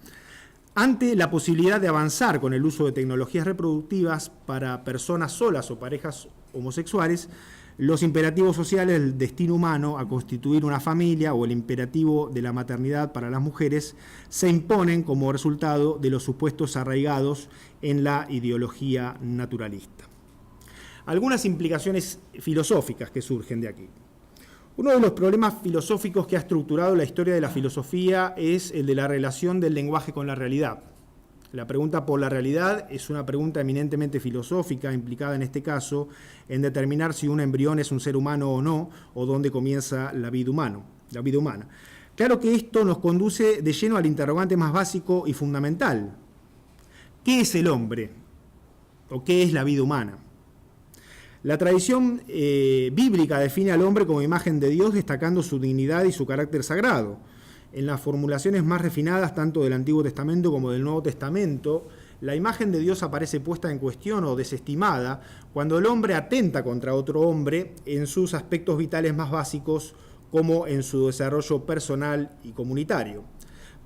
Ante la posibilidad de avanzar con el uso de tecnologías reproductivas para personas solas o parejas homosexuales, los imperativos sociales del destino humano a constituir una familia o el imperativo de la maternidad para las mujeres se imponen como resultado de los supuestos arraigados en la ideología naturalista. Algunas implicaciones filosóficas que surgen de aquí. Uno de los problemas filosóficos que ha estructurado la historia de la filosofía es el de la relación del lenguaje con la realidad. La pregunta por la realidad es una pregunta eminentemente filosófica, implicada en este caso en determinar si un embrión es un ser humano o no, o dónde comienza la vida humana. Claro que esto nos conduce de lleno al interrogante más básico y fundamental. ¿Qué es el hombre? ¿O qué es la vida humana? La tradición bíblica define al hombre como imagen de Dios, destacando su dignidad y su carácter sagrado. En las formulaciones más refinadas, tanto del Antiguo Testamento como del Nuevo Testamento, la imagen de Dios aparece puesta en cuestión o desestimada cuando el hombre atenta contra otro hombre en sus aspectos vitales más básicos, como en su desarrollo personal y comunitario.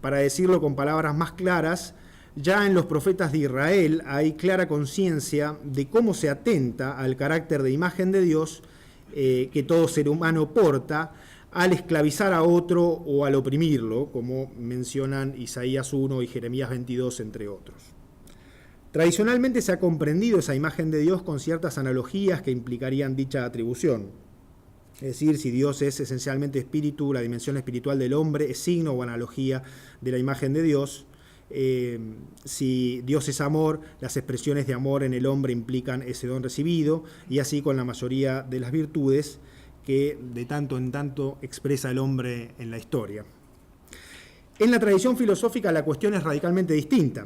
Para decirlo con palabras más claras, ya en los profetas de Israel hay clara conciencia de cómo se atenta al carácter de imagen de Dios que todo ser humano porta, al esclavizar a otro o al oprimirlo, como mencionan Isaías 1 y Jeremías 22, entre otros. Tradicionalmente se ha comprendido esa imagen de Dios con ciertas analogías que implicarían dicha atribución. Es decir, si Dios es esencialmente espíritu, la dimensión espiritual del hombre es signo o analogía de la imagen de Dios. Si Dios es amor, las expresiones de amor en el hombre implican ese don recibido, y así con la mayoría de las virtudes que de tanto en tanto expresa el hombre en la historia. En la tradición filosófica la cuestión es radicalmente distinta.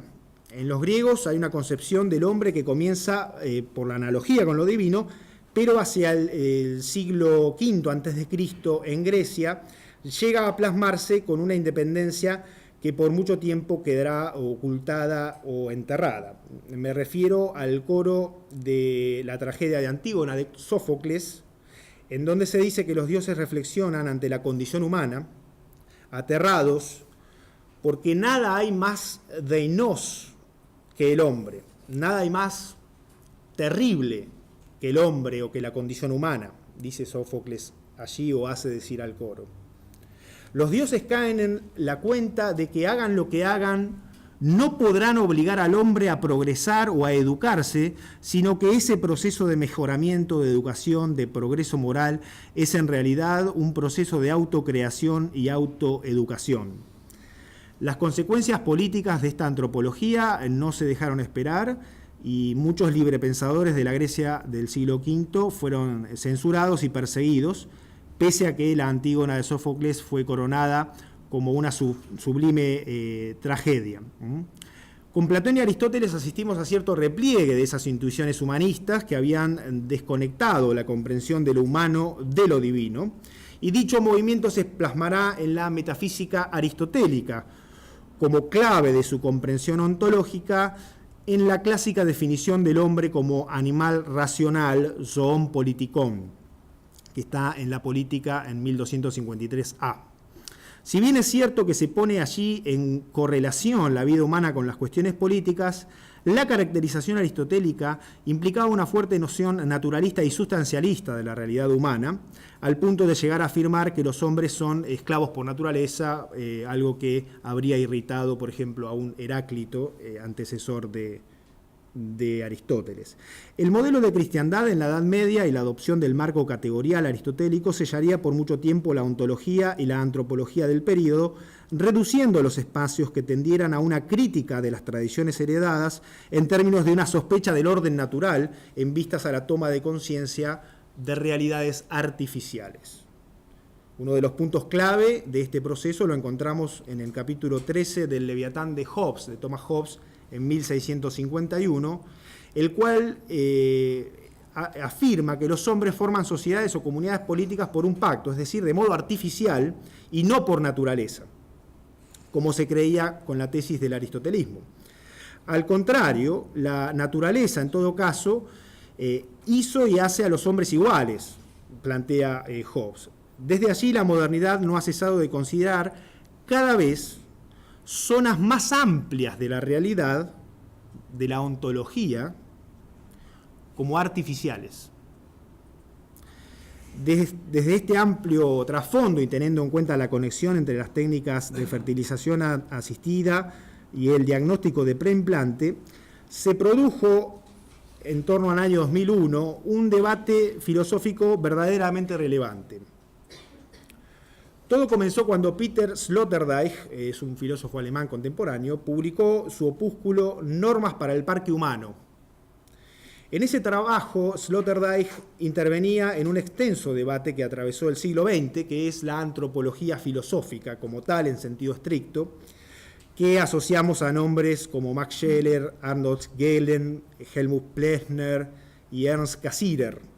En los griegos hay una concepción del hombre que comienza por la analogía con lo divino, pero hacia el siglo V a.C. en Grecia llega a plasmarse con una independencia que por mucho tiempo quedará ocultada o enterrada. Me refiero al coro de la tragedia de Antígona de Sófocles, en donde se dice que los dioses reflexionan ante la condición humana, aterrados, porque nada hay más deinos que el hombre, nada hay más terrible que el hombre o que la condición humana, dice Sófocles allí o hace decir al coro. Los dioses caen en la cuenta de que hagan lo que hagan, no podrán obligar al hombre a progresar o a educarse, sino que ese proceso de mejoramiento, de educación, de progreso moral, es en realidad un proceso de autocreación y autoeducación. Las consecuencias políticas de esta antropología no se dejaron esperar y muchos librepensadores de la Grecia del siglo V fueron censurados y perseguidos, pese a que la Antígona de Sófocles fue coronada como una sublime tragedia. Con Platón y Aristóteles asistimos a cierto repliegue de esas intuiciones humanistas que habían desconectado la comprensión de lo humano de lo divino, y dicho movimiento se plasmará en la metafísica aristotélica, como clave de su comprensión ontológica en la clásica definición del hombre como animal racional, zoon politikon, que está en la Política en 1253a. Si bien es cierto que se pone allí en correlación la vida humana con las cuestiones políticas, la caracterización aristotélica implicaba una fuerte noción naturalista y sustancialista de la realidad humana, al punto de llegar a afirmar que los hombres son esclavos por naturaleza, algo que habría irritado, por ejemplo, a un Heráclito, antecesor de Aristóteles. El modelo de cristiandad en la Edad Media y la adopción del marco categorial aristotélico sellaría por mucho tiempo la ontología y la antropología del período, reduciendo los espacios que tendieran a una crítica de las tradiciones heredadas en términos de una sospecha del orden natural en vistas a la toma de conciencia de realidades artificiales. Uno de los puntos clave de este proceso lo encontramos en el capítulo 13 del Leviatán de Hobbes, de Thomas Hobbes, en 1651, el cual afirma que los hombres forman sociedades o comunidades políticas por un pacto, es decir, de modo artificial y no por naturaleza, como se creía con la tesis del aristotelismo. Al contrario, la naturaleza, en todo caso, hizo y hace a los hombres iguales, plantea Hobbes. Desde allí la modernidad no ha cesado de considerar cada vez zonas más amplias de la realidad, de la ontología, como artificiales. Desde este amplio trasfondo y teniendo en cuenta la conexión entre las técnicas de fertilización asistida y el diagnóstico de preimplante, se produjo en torno al año 2001 un debate filosófico verdaderamente relevante. Todo comenzó cuando Peter Sloterdijk, es un filósofo alemán contemporáneo, publicó su opúsculo Normas para el Parque Humano. En ese trabajo, Sloterdijk intervenía en un extenso debate que atravesó el siglo XX, que es la antropología filosófica como tal, en sentido estricto, que asociamos a nombres como Max Scheler, Arnold Gehlen, Helmut Plessner y Ernst Cassirer.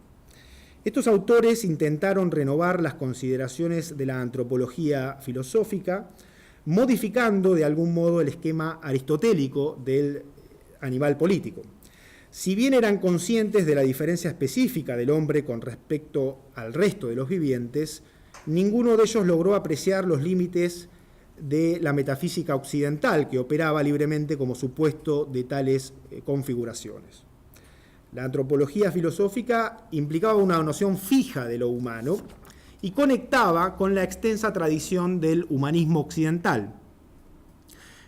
Estos autores intentaron renovar las consideraciones de la antropología filosófica, modificando de algún modo el esquema aristotélico del animal político. Si bien eran conscientes de la diferencia específica del hombre con respecto al resto de los vivientes, ninguno de ellos logró apreciar los límites de la metafísica occidental, que operaba libremente como supuesto de tales configuraciones. La antropología filosófica implicaba una noción fija de lo humano y conectaba con la extensa tradición del humanismo occidental.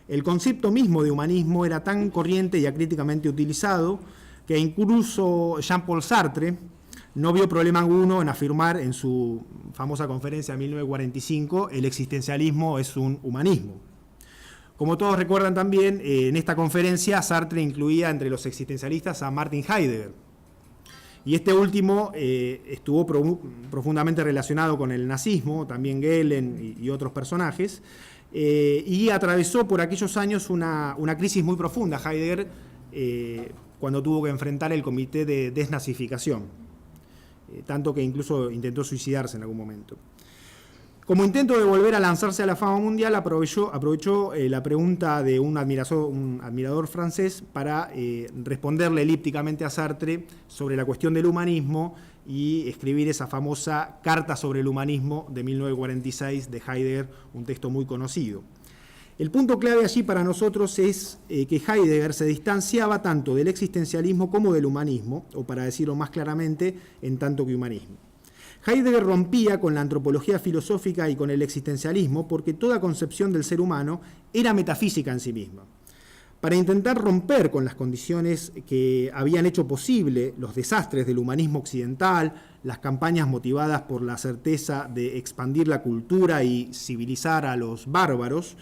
El concepto mismo de humanismo era tan corriente y acríticamente utilizado que incluso Jean-Paul Sartre no vio problema alguno en afirmar en su famosa conferencia de 1945: el existencialismo es un humanismo. Como todos recuerdan también, en esta conferencia Sartre incluía entre los existencialistas a Martin Heidegger. Y este último estuvo profundamente relacionado con el nazismo, también Gehlen y otros personajes, y atravesó por aquellos años una crisis muy profunda, Heidegger, cuando tuvo que enfrentar el comité de desnazificación, tanto que incluso intentó suicidarse en algún momento. Como intento de volver a lanzarse a la fama mundial, aprovechó la pregunta de un admirador francés para responderle elípticamente a Sartre sobre la cuestión del humanismo y escribir esa famosa Carta sobre el humanismo de 1946 de Heidegger, un texto muy conocido. El punto clave allí para nosotros es que Heidegger se distanciaba tanto del existencialismo como del humanismo, o para decirlo más claramente, en tanto que humanismo. Heidegger rompía con la antropología filosófica y con el existencialismo porque toda concepción del ser humano era metafísica en sí misma. Para intentar romper con las condiciones que habían hecho posible los desastres del humanismo occidental, las campañas motivadas por la certeza de expandir la cultura y civilizar a los bárbaros,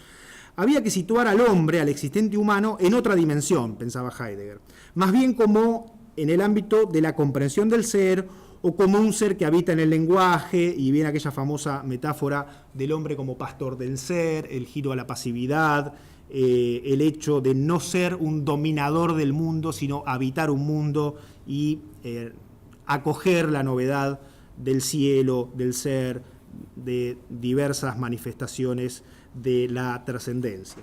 había que situar al hombre, al existente humano, en otra dimensión, pensaba Heidegger, más bien como en el ámbito de la comprensión del ser o como un ser que habita en el lenguaje, y viene aquella famosa metáfora del hombre como pastor del ser, el giro a la pasividad, el hecho de no ser un dominador del mundo, sino habitar un mundo y acoger la novedad del cielo, del ser, de diversas manifestaciones de la trascendencia.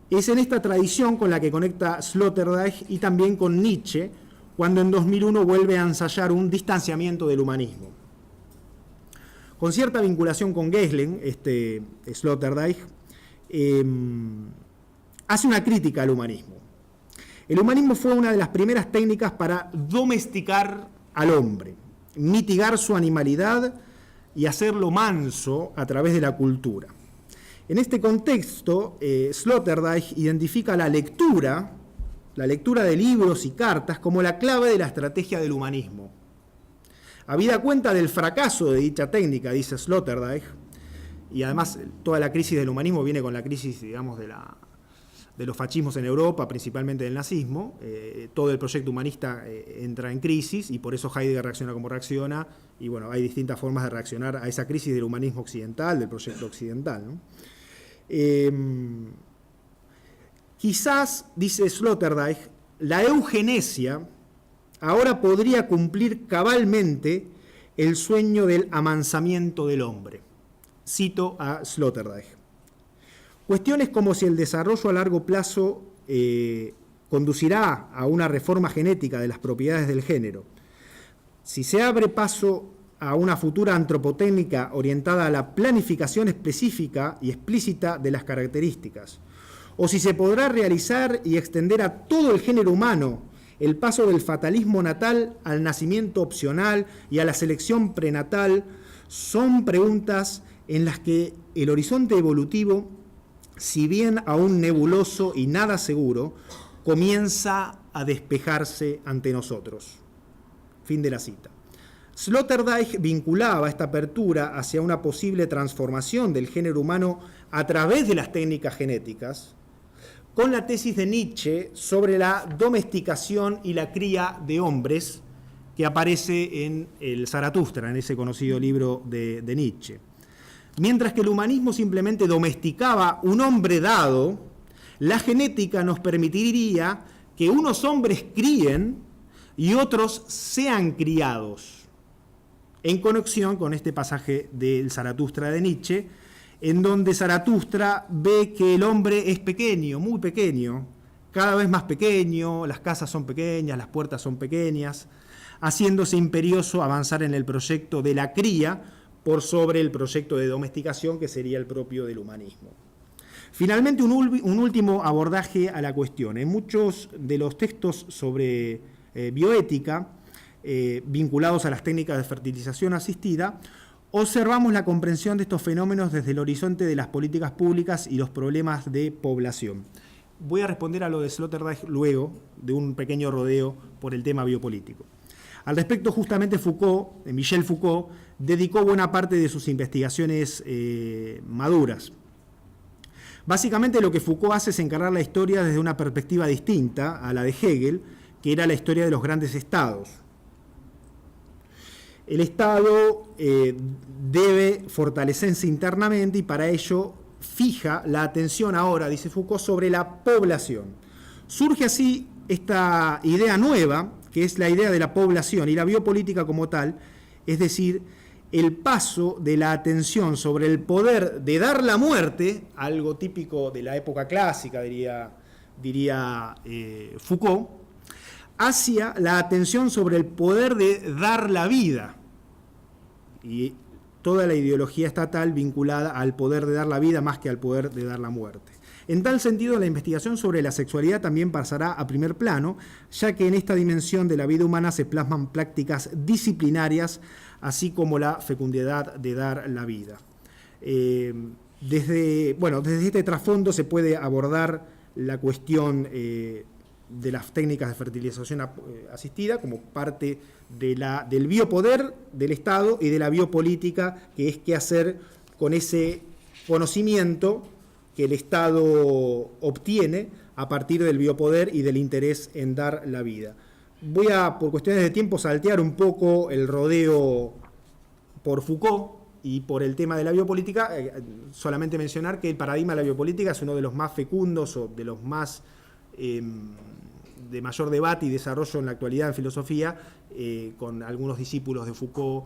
Es en esta tradición con la que conecta Sloterdijk y también con Nietzsche, cuando en 2001 vuelve a ensayar un distanciamiento del humanismo. Con cierta vinculación con Gesslen, Sloterdijk hace una crítica al humanismo. El humanismo fue una de las primeras técnicas para domesticar al hombre, mitigar su animalidad y hacerlo manso a través de la cultura. En este contexto, Sloterdijk identifica la lectura de libros y cartas como la clave de la estrategia del humanismo. Habida cuenta del fracaso de dicha técnica, dice Sloterdijk, y además toda la crisis del humanismo viene con la crisis, digamos, de los fascismos en Europa, principalmente del nazismo, todo el proyecto humanista entra en crisis y por eso Heidegger reacciona como reacciona, y bueno, hay distintas formas de reaccionar a esa crisis del humanismo occidental, del proyecto occidental, ¿no? Quizás, dice Sloterdijk, la eugenesia ahora podría cumplir cabalmente el sueño del amansamiento del hombre. Cito a Sloterdijk. Cuestiones como si el desarrollo a largo plazo conducirá a una reforma genética de las propiedades del género, si se abre paso a una futura antropotécnica orientada a la planificación específica y explícita de las características, o si se podrá realizar y extender a todo el género humano el paso del fatalismo natal al nacimiento opcional y a la selección prenatal, son preguntas en las que el horizonte evolutivo, si bien aún nebuloso y nada seguro, comienza a despejarse ante nosotros. Fin de la cita. Sloterdijk vinculaba esta apertura hacia una posible transformación del género humano a través de las técnicas genéticas con la tesis de Nietzsche sobre la domesticación y la cría de hombres que aparece en el Zaratustra, en ese conocido libro de Nietzsche. Mientras que el humanismo simplemente domesticaba un hombre dado, la genética nos permitiría que unos hombres críen y otros sean criados, en conexión con este pasaje del Zaratustra de Nietzsche, en donde Zaratustra ve que el hombre es pequeño, muy pequeño, cada vez más pequeño, las casas son pequeñas, las puertas son pequeñas, haciéndose imperioso avanzar en el proyecto de la cría por sobre el proyecto de domesticación que sería el propio del humanismo. Finalmente, un último abordaje a la cuestión. En muchos de los textos sobre bioética, vinculados a las técnicas de fertilización asistida, observamos la comprensión de estos fenómenos desde el horizonte de las políticas públicas y los problemas de población. Voy a responder a lo de Sloterdijk luego de un pequeño rodeo por el tema biopolítico. Al respecto, justamente Michel Foucault, dedicó buena parte de sus investigaciones maduras. Básicamente lo que Foucault hace es encarar la historia desde una perspectiva distinta a la de Hegel, que era la historia de los grandes estados. El Estado debe fortalecerse internamente y para ello fija la atención ahora, dice Foucault, sobre la población. Surge así esta idea nueva, que es la idea de la población y la biopolítica como tal, es decir, el paso de la atención sobre el poder de dar la muerte, algo típico de la época clásica, diría Foucault, hacia la atención sobre el poder de dar la vida. Y toda la ideología estatal vinculada al poder de dar la vida más que al poder de dar la muerte. En tal sentido, la investigación sobre la sexualidad también pasará a primer plano, ya que en esta dimensión de la vida humana se plasman prácticas disciplinarias, así como la fecundidad de dar la vida. Desde este trasfondo se puede abordar la cuestión de las técnicas de fertilización asistida como parte del biopoder del Estado y de la biopolítica, que es qué hacer con ese conocimiento que el Estado obtiene a partir del biopoder y del interés en dar la vida. Voy a, por cuestiones de tiempo, saltear un poco el rodeo por Foucault, y por el tema de la biopolítica, solamente mencionar que el paradigma de la biopolítica es uno de los más fecundos o de los más de mayor debate y desarrollo en la actualidad en filosofía, con algunos discípulos de Foucault,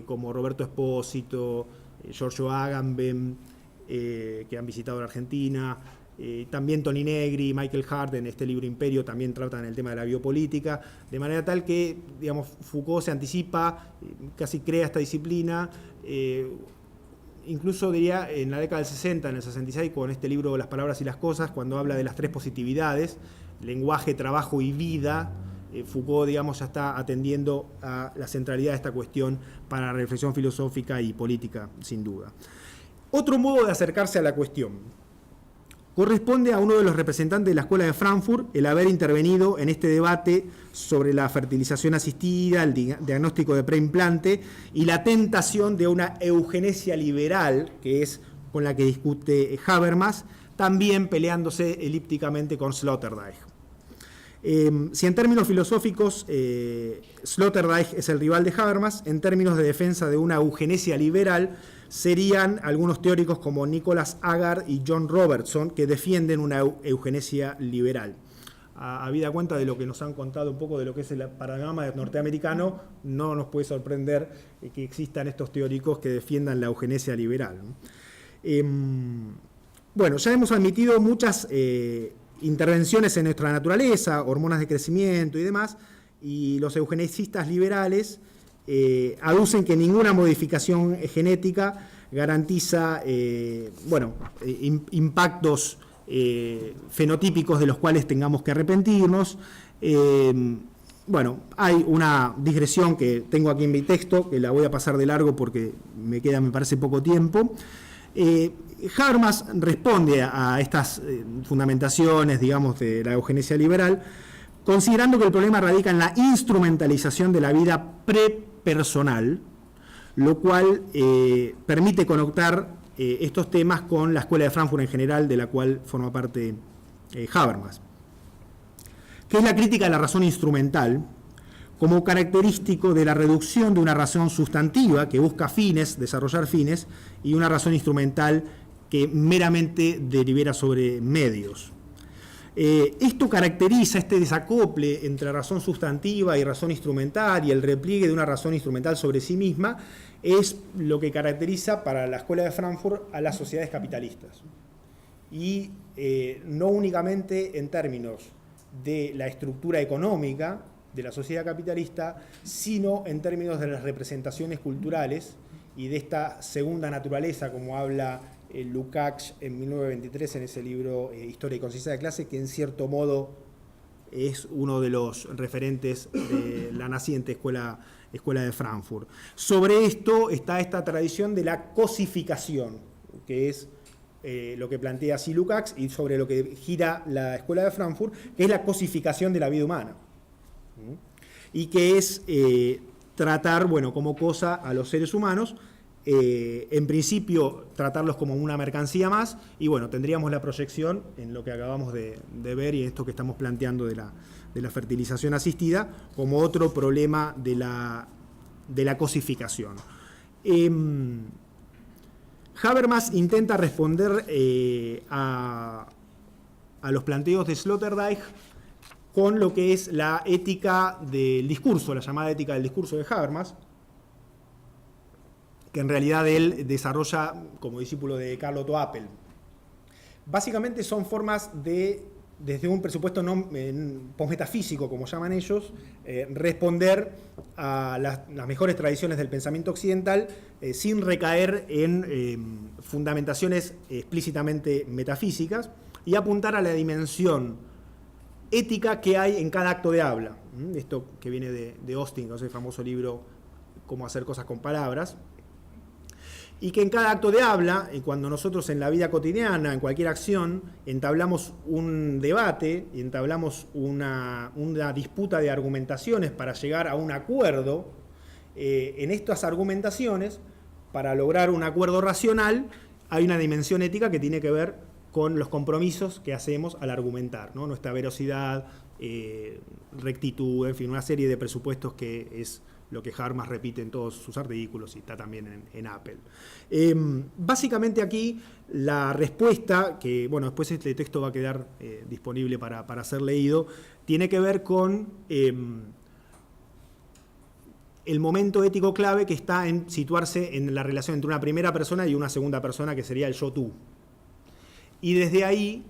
como Roberto Espósito, Giorgio Agamben, que han visitado la Argentina, también Toni Negri, Michael Hart en este libro Imperio también tratan el tema de la biopolítica, de manera tal que, digamos, Foucault se anticipa, casi crea esta disciplina, incluso diría en la década del 60, en el 66, con este libro Las palabras y las cosas, cuando habla de las 3 positividades, lenguaje, trabajo y vida, Foucault, digamos, ya está atendiendo a la centralidad de esta cuestión para la reflexión filosófica y política, sin duda. Otro modo de acercarse a la cuestión corresponde a uno de los representantes de la Escuela de Frankfurt el haber intervenido en este debate sobre la fertilización asistida, el diagnóstico de preimplante y la tentación de una eugenesia liberal, que es con la que discute Habermas, también peleándose elípticamente con Sloterdijk. Si en términos filosóficos Sloterdijk es el rival de Habermas, en términos de defensa de una eugenesia liberal serían algunos teóricos como Nicholas Agar y John Robertson, que defienden una eugenesia liberal. Habida cuenta de lo que nos han contado un poco de lo que es el paradigma norteamericano, no nos puede sorprender que existan estos teóricos que defiendan la eugenesia liberal. Bueno, ya hemos admitido muchas intervenciones en nuestra naturaleza, hormonas de crecimiento y demás, y los eugenesistas liberales aducen que ninguna modificación genética garantiza impactos fenotípicos de los cuales tengamos que arrepentirnos. Bueno, hay una digresión que tengo aquí en mi texto, que la voy a pasar de largo porque me parece poco tiempo. Habermas responde a estas fundamentaciones, digamos, de la eugenesia liberal, considerando que el problema radica en la instrumentalización de la vida prepersonal, lo cual permite conectar estos temas con la Escuela de Frankfurt en general, de la cual forma parte Habermas, que es la crítica de la razón instrumental como característico de la reducción de una razón sustantiva que busca fines, desarrollar fines, y una razón instrumental que meramente delibera sobre medios. Esto caracteriza este desacople entre razón sustantiva y razón instrumental y el repliegue de una razón instrumental sobre sí misma es lo que caracteriza para la Escuela de Frankfurt a las sociedades capitalistas. Y no únicamente en términos de la estructura económica de la sociedad capitalista, sino en términos de las representaciones culturales y de esta segunda naturaleza, como habla Lukács en 1923 en ese libro Historia y conciencia de clase, que en cierto modo es uno de los referentes de la naciente Escuela de Frankfurt. Sobre esto está esta tradición de la cosificación, que es lo que plantea así Lukács, y sobre lo que gira la Escuela de Frankfurt, que es la cosificación de la vida humana. Y que es tratar, como cosa a los seres humanos, en principio tratarlos como una mercancía más, y tendríamos la proyección en lo que acabamos de ver y esto que estamos planteando de la fertilización asistida como otro problema de la cosificación. Habermas intenta responder a los planteos de Sloterdijk con lo que es la ética del discurso, la llamada ética del discurso de Habermas, que en realidad él desarrolla como discípulo de Karl Otto Appel. Básicamente son formas de, desde un presupuesto posmetafísico, como llaman ellos, responder a las mejores tradiciones del pensamiento occidental sin recaer en fundamentaciones explícitamente metafísicas y apuntar a la dimensión ética que hay en cada acto de habla. Esto que viene de Austin, que es el famoso libro Cómo hacer cosas con palabras. Y que en cada acto de habla, y cuando nosotros en la vida cotidiana, en cualquier acción, entablamos un debate, y entablamos una disputa de argumentaciones para llegar a un acuerdo, en estas argumentaciones, para lograr un acuerdo racional, hay una dimensión ética que tiene que ver con los compromisos que hacemos al argumentar, ¿no? Nuestra veracidad, rectitud, en fin, una serie de presupuestos que es lo que Habermas repite en todos sus artículos y está también en Apple. Básicamente aquí la respuesta, que bueno, después este texto va a quedar disponible para ser leído, tiene que ver con el momento ético clave que está en situarse en la relación entre una primera persona y una segunda persona, que sería el yo-tú. Y desde ahí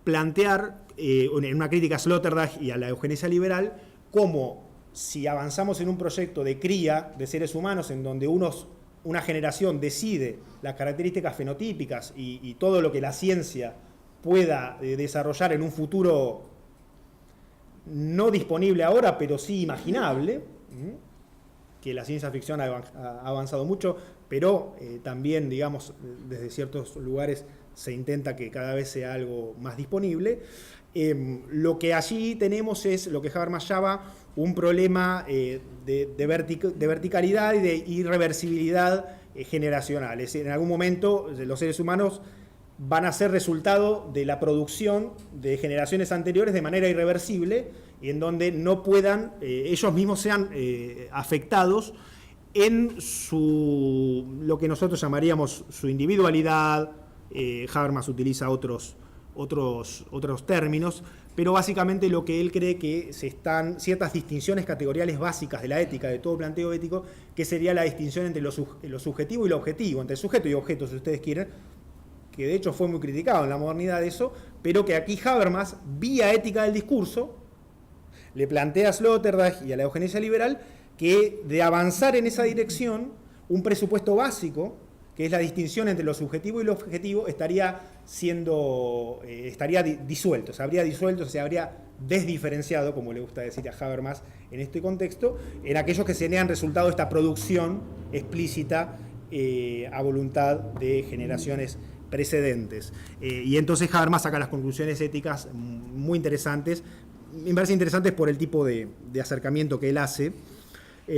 plantear, en una crítica a Sloterdijk y a la eugenesia liberal, cómo si avanzamos en un proyecto de cría de seres humanos en donde una generación decide las características fenotípicas y todo lo que la ciencia pueda desarrollar en un futuro no disponible ahora, pero sí imaginable, que la ciencia ficción ha avanzado mucho, pero también, digamos, desde ciertos lugares se intenta que cada vez sea algo más disponible. Lo que allí tenemos es lo que Habermas llama un problema de verticalidad y de irreversibilidad generacional. Es decir, en algún momento los seres humanos van a ser resultado de la producción de generaciones anteriores de manera irreversible, y en donde no puedan, ellos mismos sean afectados en lo que nosotros llamaríamos su individualidad. Habermas utiliza otros términos, pero básicamente lo que él cree que ciertas distinciones categoriales básicas de la ética, de todo planteo ético, que sería la distinción entre lo subjetivo y lo objetivo, entre sujeto y objeto, si ustedes quieren, que de hecho fue muy criticado en la modernidad de eso, pero que aquí Habermas, vía ética del discurso, le plantea a Sloterdijk y a la eugenesia liberal que de avanzar en esa dirección, un presupuesto básico, que es la distinción entre lo subjetivo y lo objetivo, estaría disuelto, se habría desdiferenciado, como le gusta decir a Habermas en este contexto, en aquellos que serían resultado de esta producción explícita a voluntad de generaciones precedentes. Y entonces Habermas saca las conclusiones éticas muy interesantes, me parece interesantes por el tipo de acercamiento que él hace.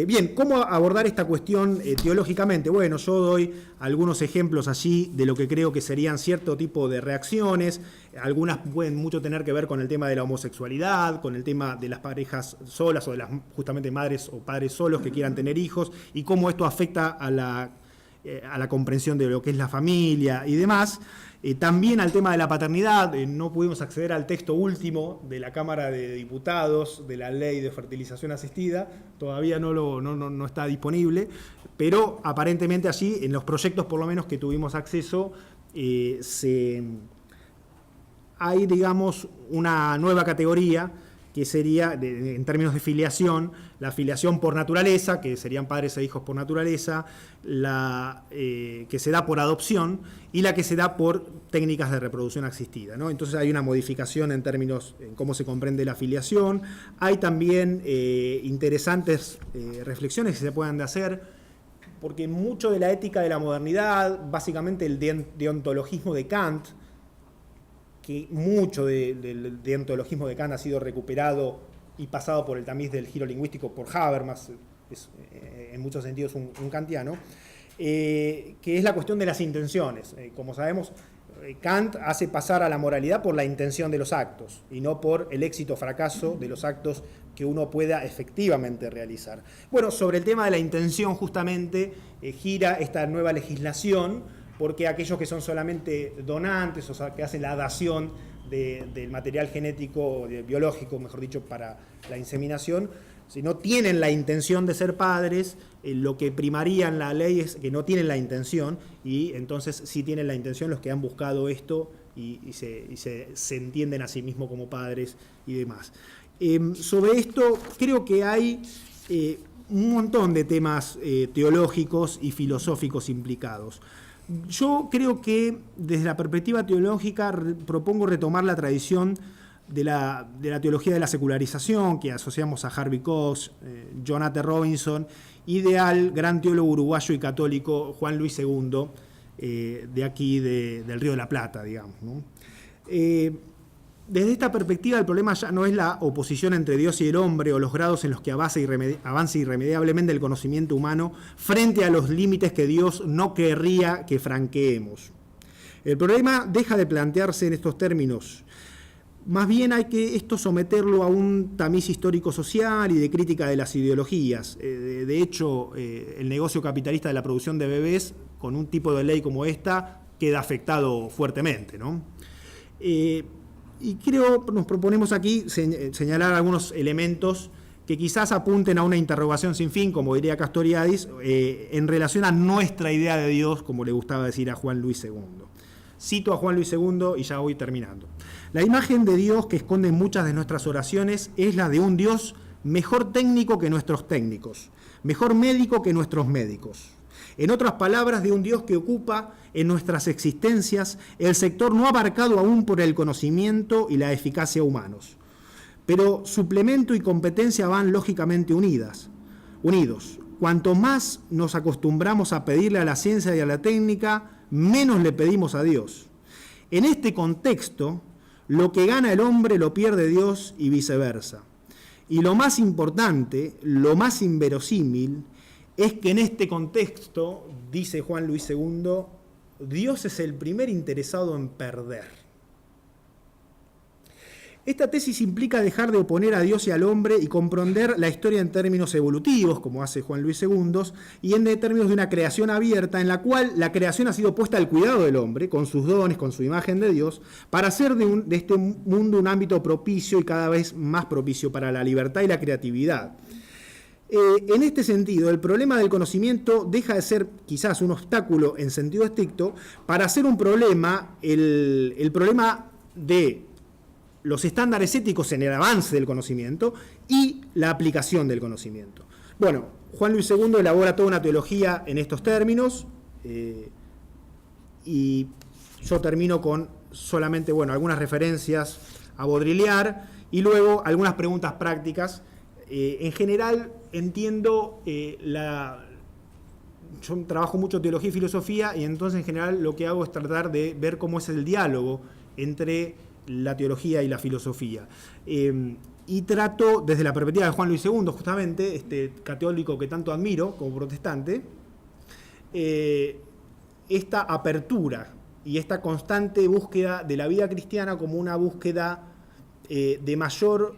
Bien, ¿cómo abordar esta cuestión teológicamente? Bueno, yo doy algunos ejemplos allí de lo que creo que serían cierto tipo de reacciones. Algunas pueden mucho tener que ver con el tema de la homosexualidad, con el tema de las parejas solas o de las justamente madres o padres solos que quieran tener hijos, y cómo esto afecta a la comprensión de lo que es la familia y demás. También al tema de la paternidad. No pudimos acceder al texto último de la Cámara de Diputados de la Ley de Fertilización Asistida, todavía no está disponible, pero aparentemente allí, en los proyectos por lo menos que tuvimos acceso, hay, digamos, una nueva categoría que sería, en términos de filiación, la filiación por naturaleza, que serían padres e hijos por naturaleza, la que se da por adopción y la que se da por técnicas de reproducción asistida, ¿no? Entonces hay una modificación en términos en cómo se comprende la filiación. Hay también interesantes reflexiones que se puedan hacer, porque mucho de la ética de la modernidad, básicamente el deontologismo de Kant, que mucho del deontologismo de Kant ha sido recuperado y pasado por el tamiz del giro lingüístico por Habermas, es en muchos sentidos un kantiano, que es la cuestión de las intenciones. Como sabemos, Kant hace pasar a la moralidad por la intención de los actos y no por el éxito o fracaso de los actos que uno pueda efectivamente realizar. Bueno, sobre el tema de la intención justamente gira esta nueva legislación, porque aquellos que son solamente donantes, o sea, que hacen la dación del material genético, biológico, mejor dicho, para la inseminación, si no tienen la intención de ser padres, lo que primaría en la ley es que no tienen la intención, y entonces sí tienen la intención los que han buscado esto y se entienden a sí mismos como padres y demás. Sobre esto creo que hay un montón de temas teológicos y filosóficos implicados. Yo creo que desde la perspectiva teológica propongo retomar la tradición de la teología de la secularización que asociamos a Harvey Cox, Jonathan Robinson y al gran teólogo uruguayo y católico Juan Luis II, de aquí del Río de la Plata, digamos, ¿no? Desde esta perspectiva, el problema ya no es la oposición entre Dios y el hombre o los grados en los que avanza irremediablemente el conocimiento humano frente a los límites que Dios no querría que franqueemos. El problema deja de plantearse en estos términos. más bien hay que esto someterlo a un tamiz histórico-social y de crítica de las ideologías. De hecho, el negocio capitalista de la producción de bebés, con un tipo de ley como esta, queda afectado fuertemente, ¿no? Y creo, nos proponemos aquí señalar algunos elementos que quizás apunten a una interrogación sin fin, como diría Castoriadis, en relación a nuestra idea de Dios, como le gustaba decir a Juan Luis II. Cito a Juan Luis II y ya voy terminando. La imagen de Dios que esconde muchas de nuestras oraciones es la de un Dios mejor técnico que nuestros técnicos, mejor médico que nuestros médicos. En otras palabras, de un Dios que ocupa en nuestras existencias el sector no abarcado aún por el conocimiento y la eficacia humanos. Pero suplemento y competencia van lógicamente unidos. Cuanto más nos acostumbramos a pedirle a la ciencia y a la técnica, menos le pedimos a Dios. En este contexto, lo que gana el hombre lo pierde Dios y viceversa. Y lo más importante, lo más inverosímil, es que en este contexto, dice Juan Luis II, Dios es el primer interesado en perder. Esta tesis implica dejar de oponer a Dios y al hombre y comprender la historia en términos evolutivos, como hace Juan Luis II, y en términos de una creación abierta, en la cual la creación ha sido puesta al cuidado del hombre, con sus dones, con su imagen de Dios, para hacer de este mundo un ámbito propicio y cada vez más propicio para la libertad y la creatividad. En este sentido, el problema del conocimiento deja de ser quizás un obstáculo en sentido estricto para ser un problema, el problema de los estándares éticos en el avance del conocimiento y la aplicación del conocimiento. Bueno, Juan Luis II elabora toda una teología en estos términos y yo termino con solamente algunas referencias a Baudrillard y luego algunas preguntas prácticas. En general entiendo yo trabajo mucho teología y filosofía y entonces en general lo que hago es tratar de ver cómo es el diálogo entre la teología y la filosofía. Y trato, desde la perspectiva de Juan Luis II, justamente, este católico que tanto admiro como protestante, esta apertura y esta constante búsqueda de la vida cristiana como una búsqueda de mayor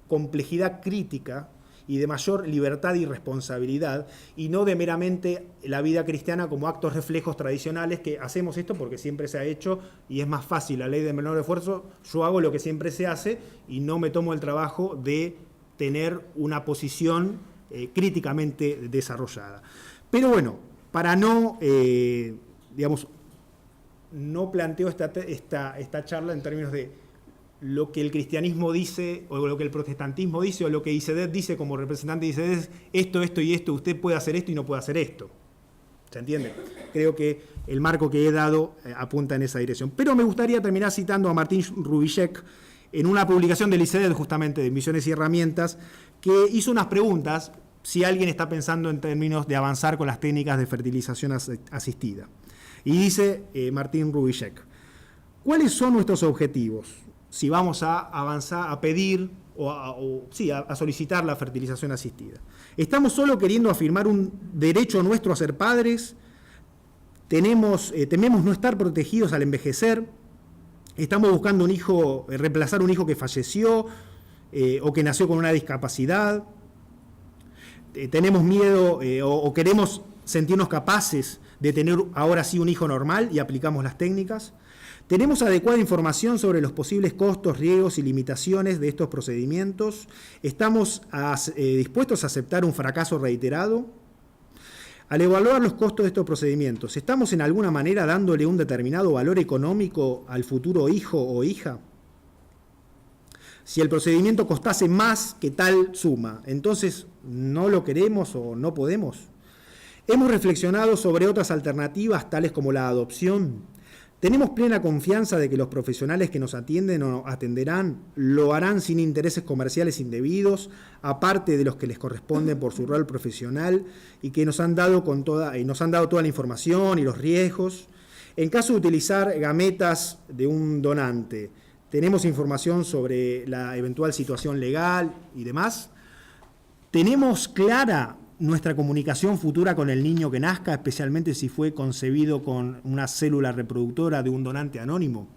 complejidad crítica y de mayor libertad y responsabilidad, y no de meramente la vida cristiana como actos reflejos tradicionales que hacemos esto porque siempre se ha hecho y es más fácil, la ley de menor esfuerzo, yo hago lo que siempre se hace y no me tomo el trabajo de tener una posición críticamente desarrollada. Pero bueno, para no, no planteo esta charla en términos de lo que el cristianismo dice, o lo que el protestantismo dice, o lo que ICEDET dice como representante de ICEDET, esto y esto, usted puede hacer esto y no puede hacer esto. ¿Se entiende? Creo que el marco que he dado apunta en esa dirección. Pero me gustaría terminar citando a Martín Rubíšek en una publicación del ICEDET, justamente, de Misiones y Herramientas, que hizo unas preguntas si alguien está pensando en términos de avanzar con las técnicas de fertilización asistida. Y dice Martín Rubíšek, ¿cuáles son nuestros objetivos? Si vamos a avanzar, a pedir a solicitar la fertilización asistida. ¿Estamos solo queriendo afirmar un derecho nuestro a ser padres? ¿Tememos no estar protegidos al envejecer? ¿Estamos buscando reemplazar un hijo que falleció o que nació con una discapacidad? ¿Tenemos miedo o queremos sentirnos capaces de tener ahora sí un hijo normal y aplicamos las técnicas? ¿Tenemos adecuada información sobre los posibles costos, riesgos y limitaciones de estos procedimientos? ¿Estamos dispuestos a aceptar un fracaso reiterado? Al evaluar los costos de estos procedimientos, ¿estamos en alguna manera dándole un determinado valor económico al futuro hijo o hija? Si el procedimiento costase más que tal suma, entonces ¿no lo queremos o no podemos? ¿Hemos reflexionado sobre otras alternativas tales como la adopción? ¿Tenemos plena confianza de que los profesionales que nos atienden o atenderán lo harán sin intereses comerciales indebidos, aparte de los que les corresponden por su rol profesional y que nos han dado toda la información y los riesgos? En caso de utilizar gametas de un donante, ¿tenemos información sobre la eventual situación legal y demás? ¿Tenemos clara nuestra comunicación futura con el niño que nazca, especialmente si fue concebido con una célula reproductora de un donante anónimo?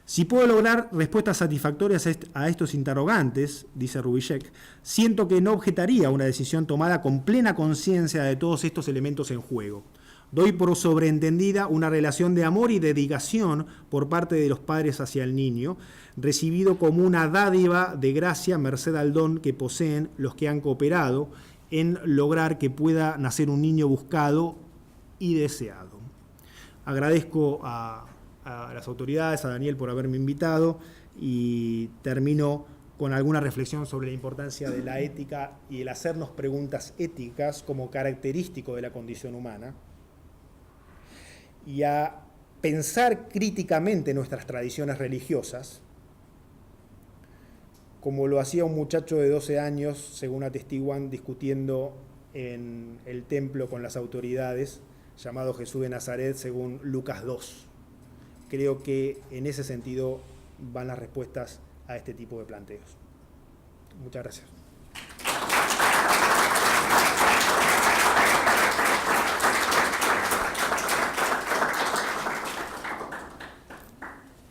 Si puedo lograr respuestas satisfactorias a estos interrogantes, dice Rubíšek, siento que no objetaría una decisión tomada con plena conciencia de todos estos elementos en juego. Doy por sobreentendida una relación de amor y dedicación por parte de los padres hacia el niño, recibido como una dádiva de gracia merced al don que poseen los que han cooperado en lograr que pueda nacer un niño buscado y deseado. Agradezco a las autoridades, a Daniel por haberme invitado, y termino con alguna reflexión sobre la importancia de la ética y el hacernos preguntas éticas como característico de la condición humana, y a pensar críticamente nuestras tradiciones religiosas, como lo hacía un muchacho de 12 años, según atestiguan, discutiendo en el templo con las autoridades, llamado Jesús de Nazaret, según Lucas 2. Creo que en ese sentido van las respuestas a este tipo de planteos. Muchas gracias.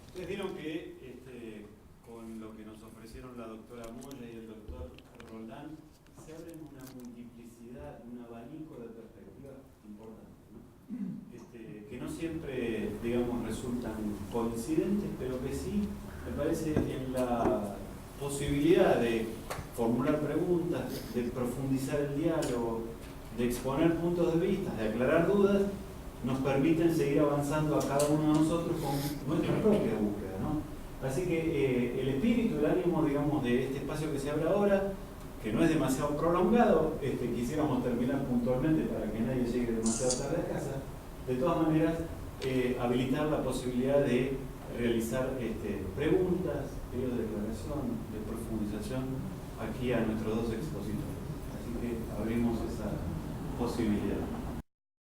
Ustedes vieron que con lo que nos ofrecieron la doctora Moya y el doctor Roldán, se abren una multiplicidad, un abanico de perspectivas importantes, ¿no? Que no siempre, digamos, resultan coincidentes, pero que sí, me parece, en la posibilidad de formular preguntas, de profundizar el diálogo, de exponer puntos de vista, de aclarar dudas, nos permiten seguir avanzando a cada uno de nosotros con nuestra propia búsqueda, ¿no? Así que el espíritu, el ánimo, digamos, de este espacio que se abre ahora, que no es demasiado prolongado, quisiéramos terminar puntualmente para que nadie llegue demasiado tarde a casa. De todas maneras, habilitar la posibilidad de realizar preguntas, pedidos de declaración, de profundización aquí a nuestros dos expositores. Así que abrimos esa posibilidad.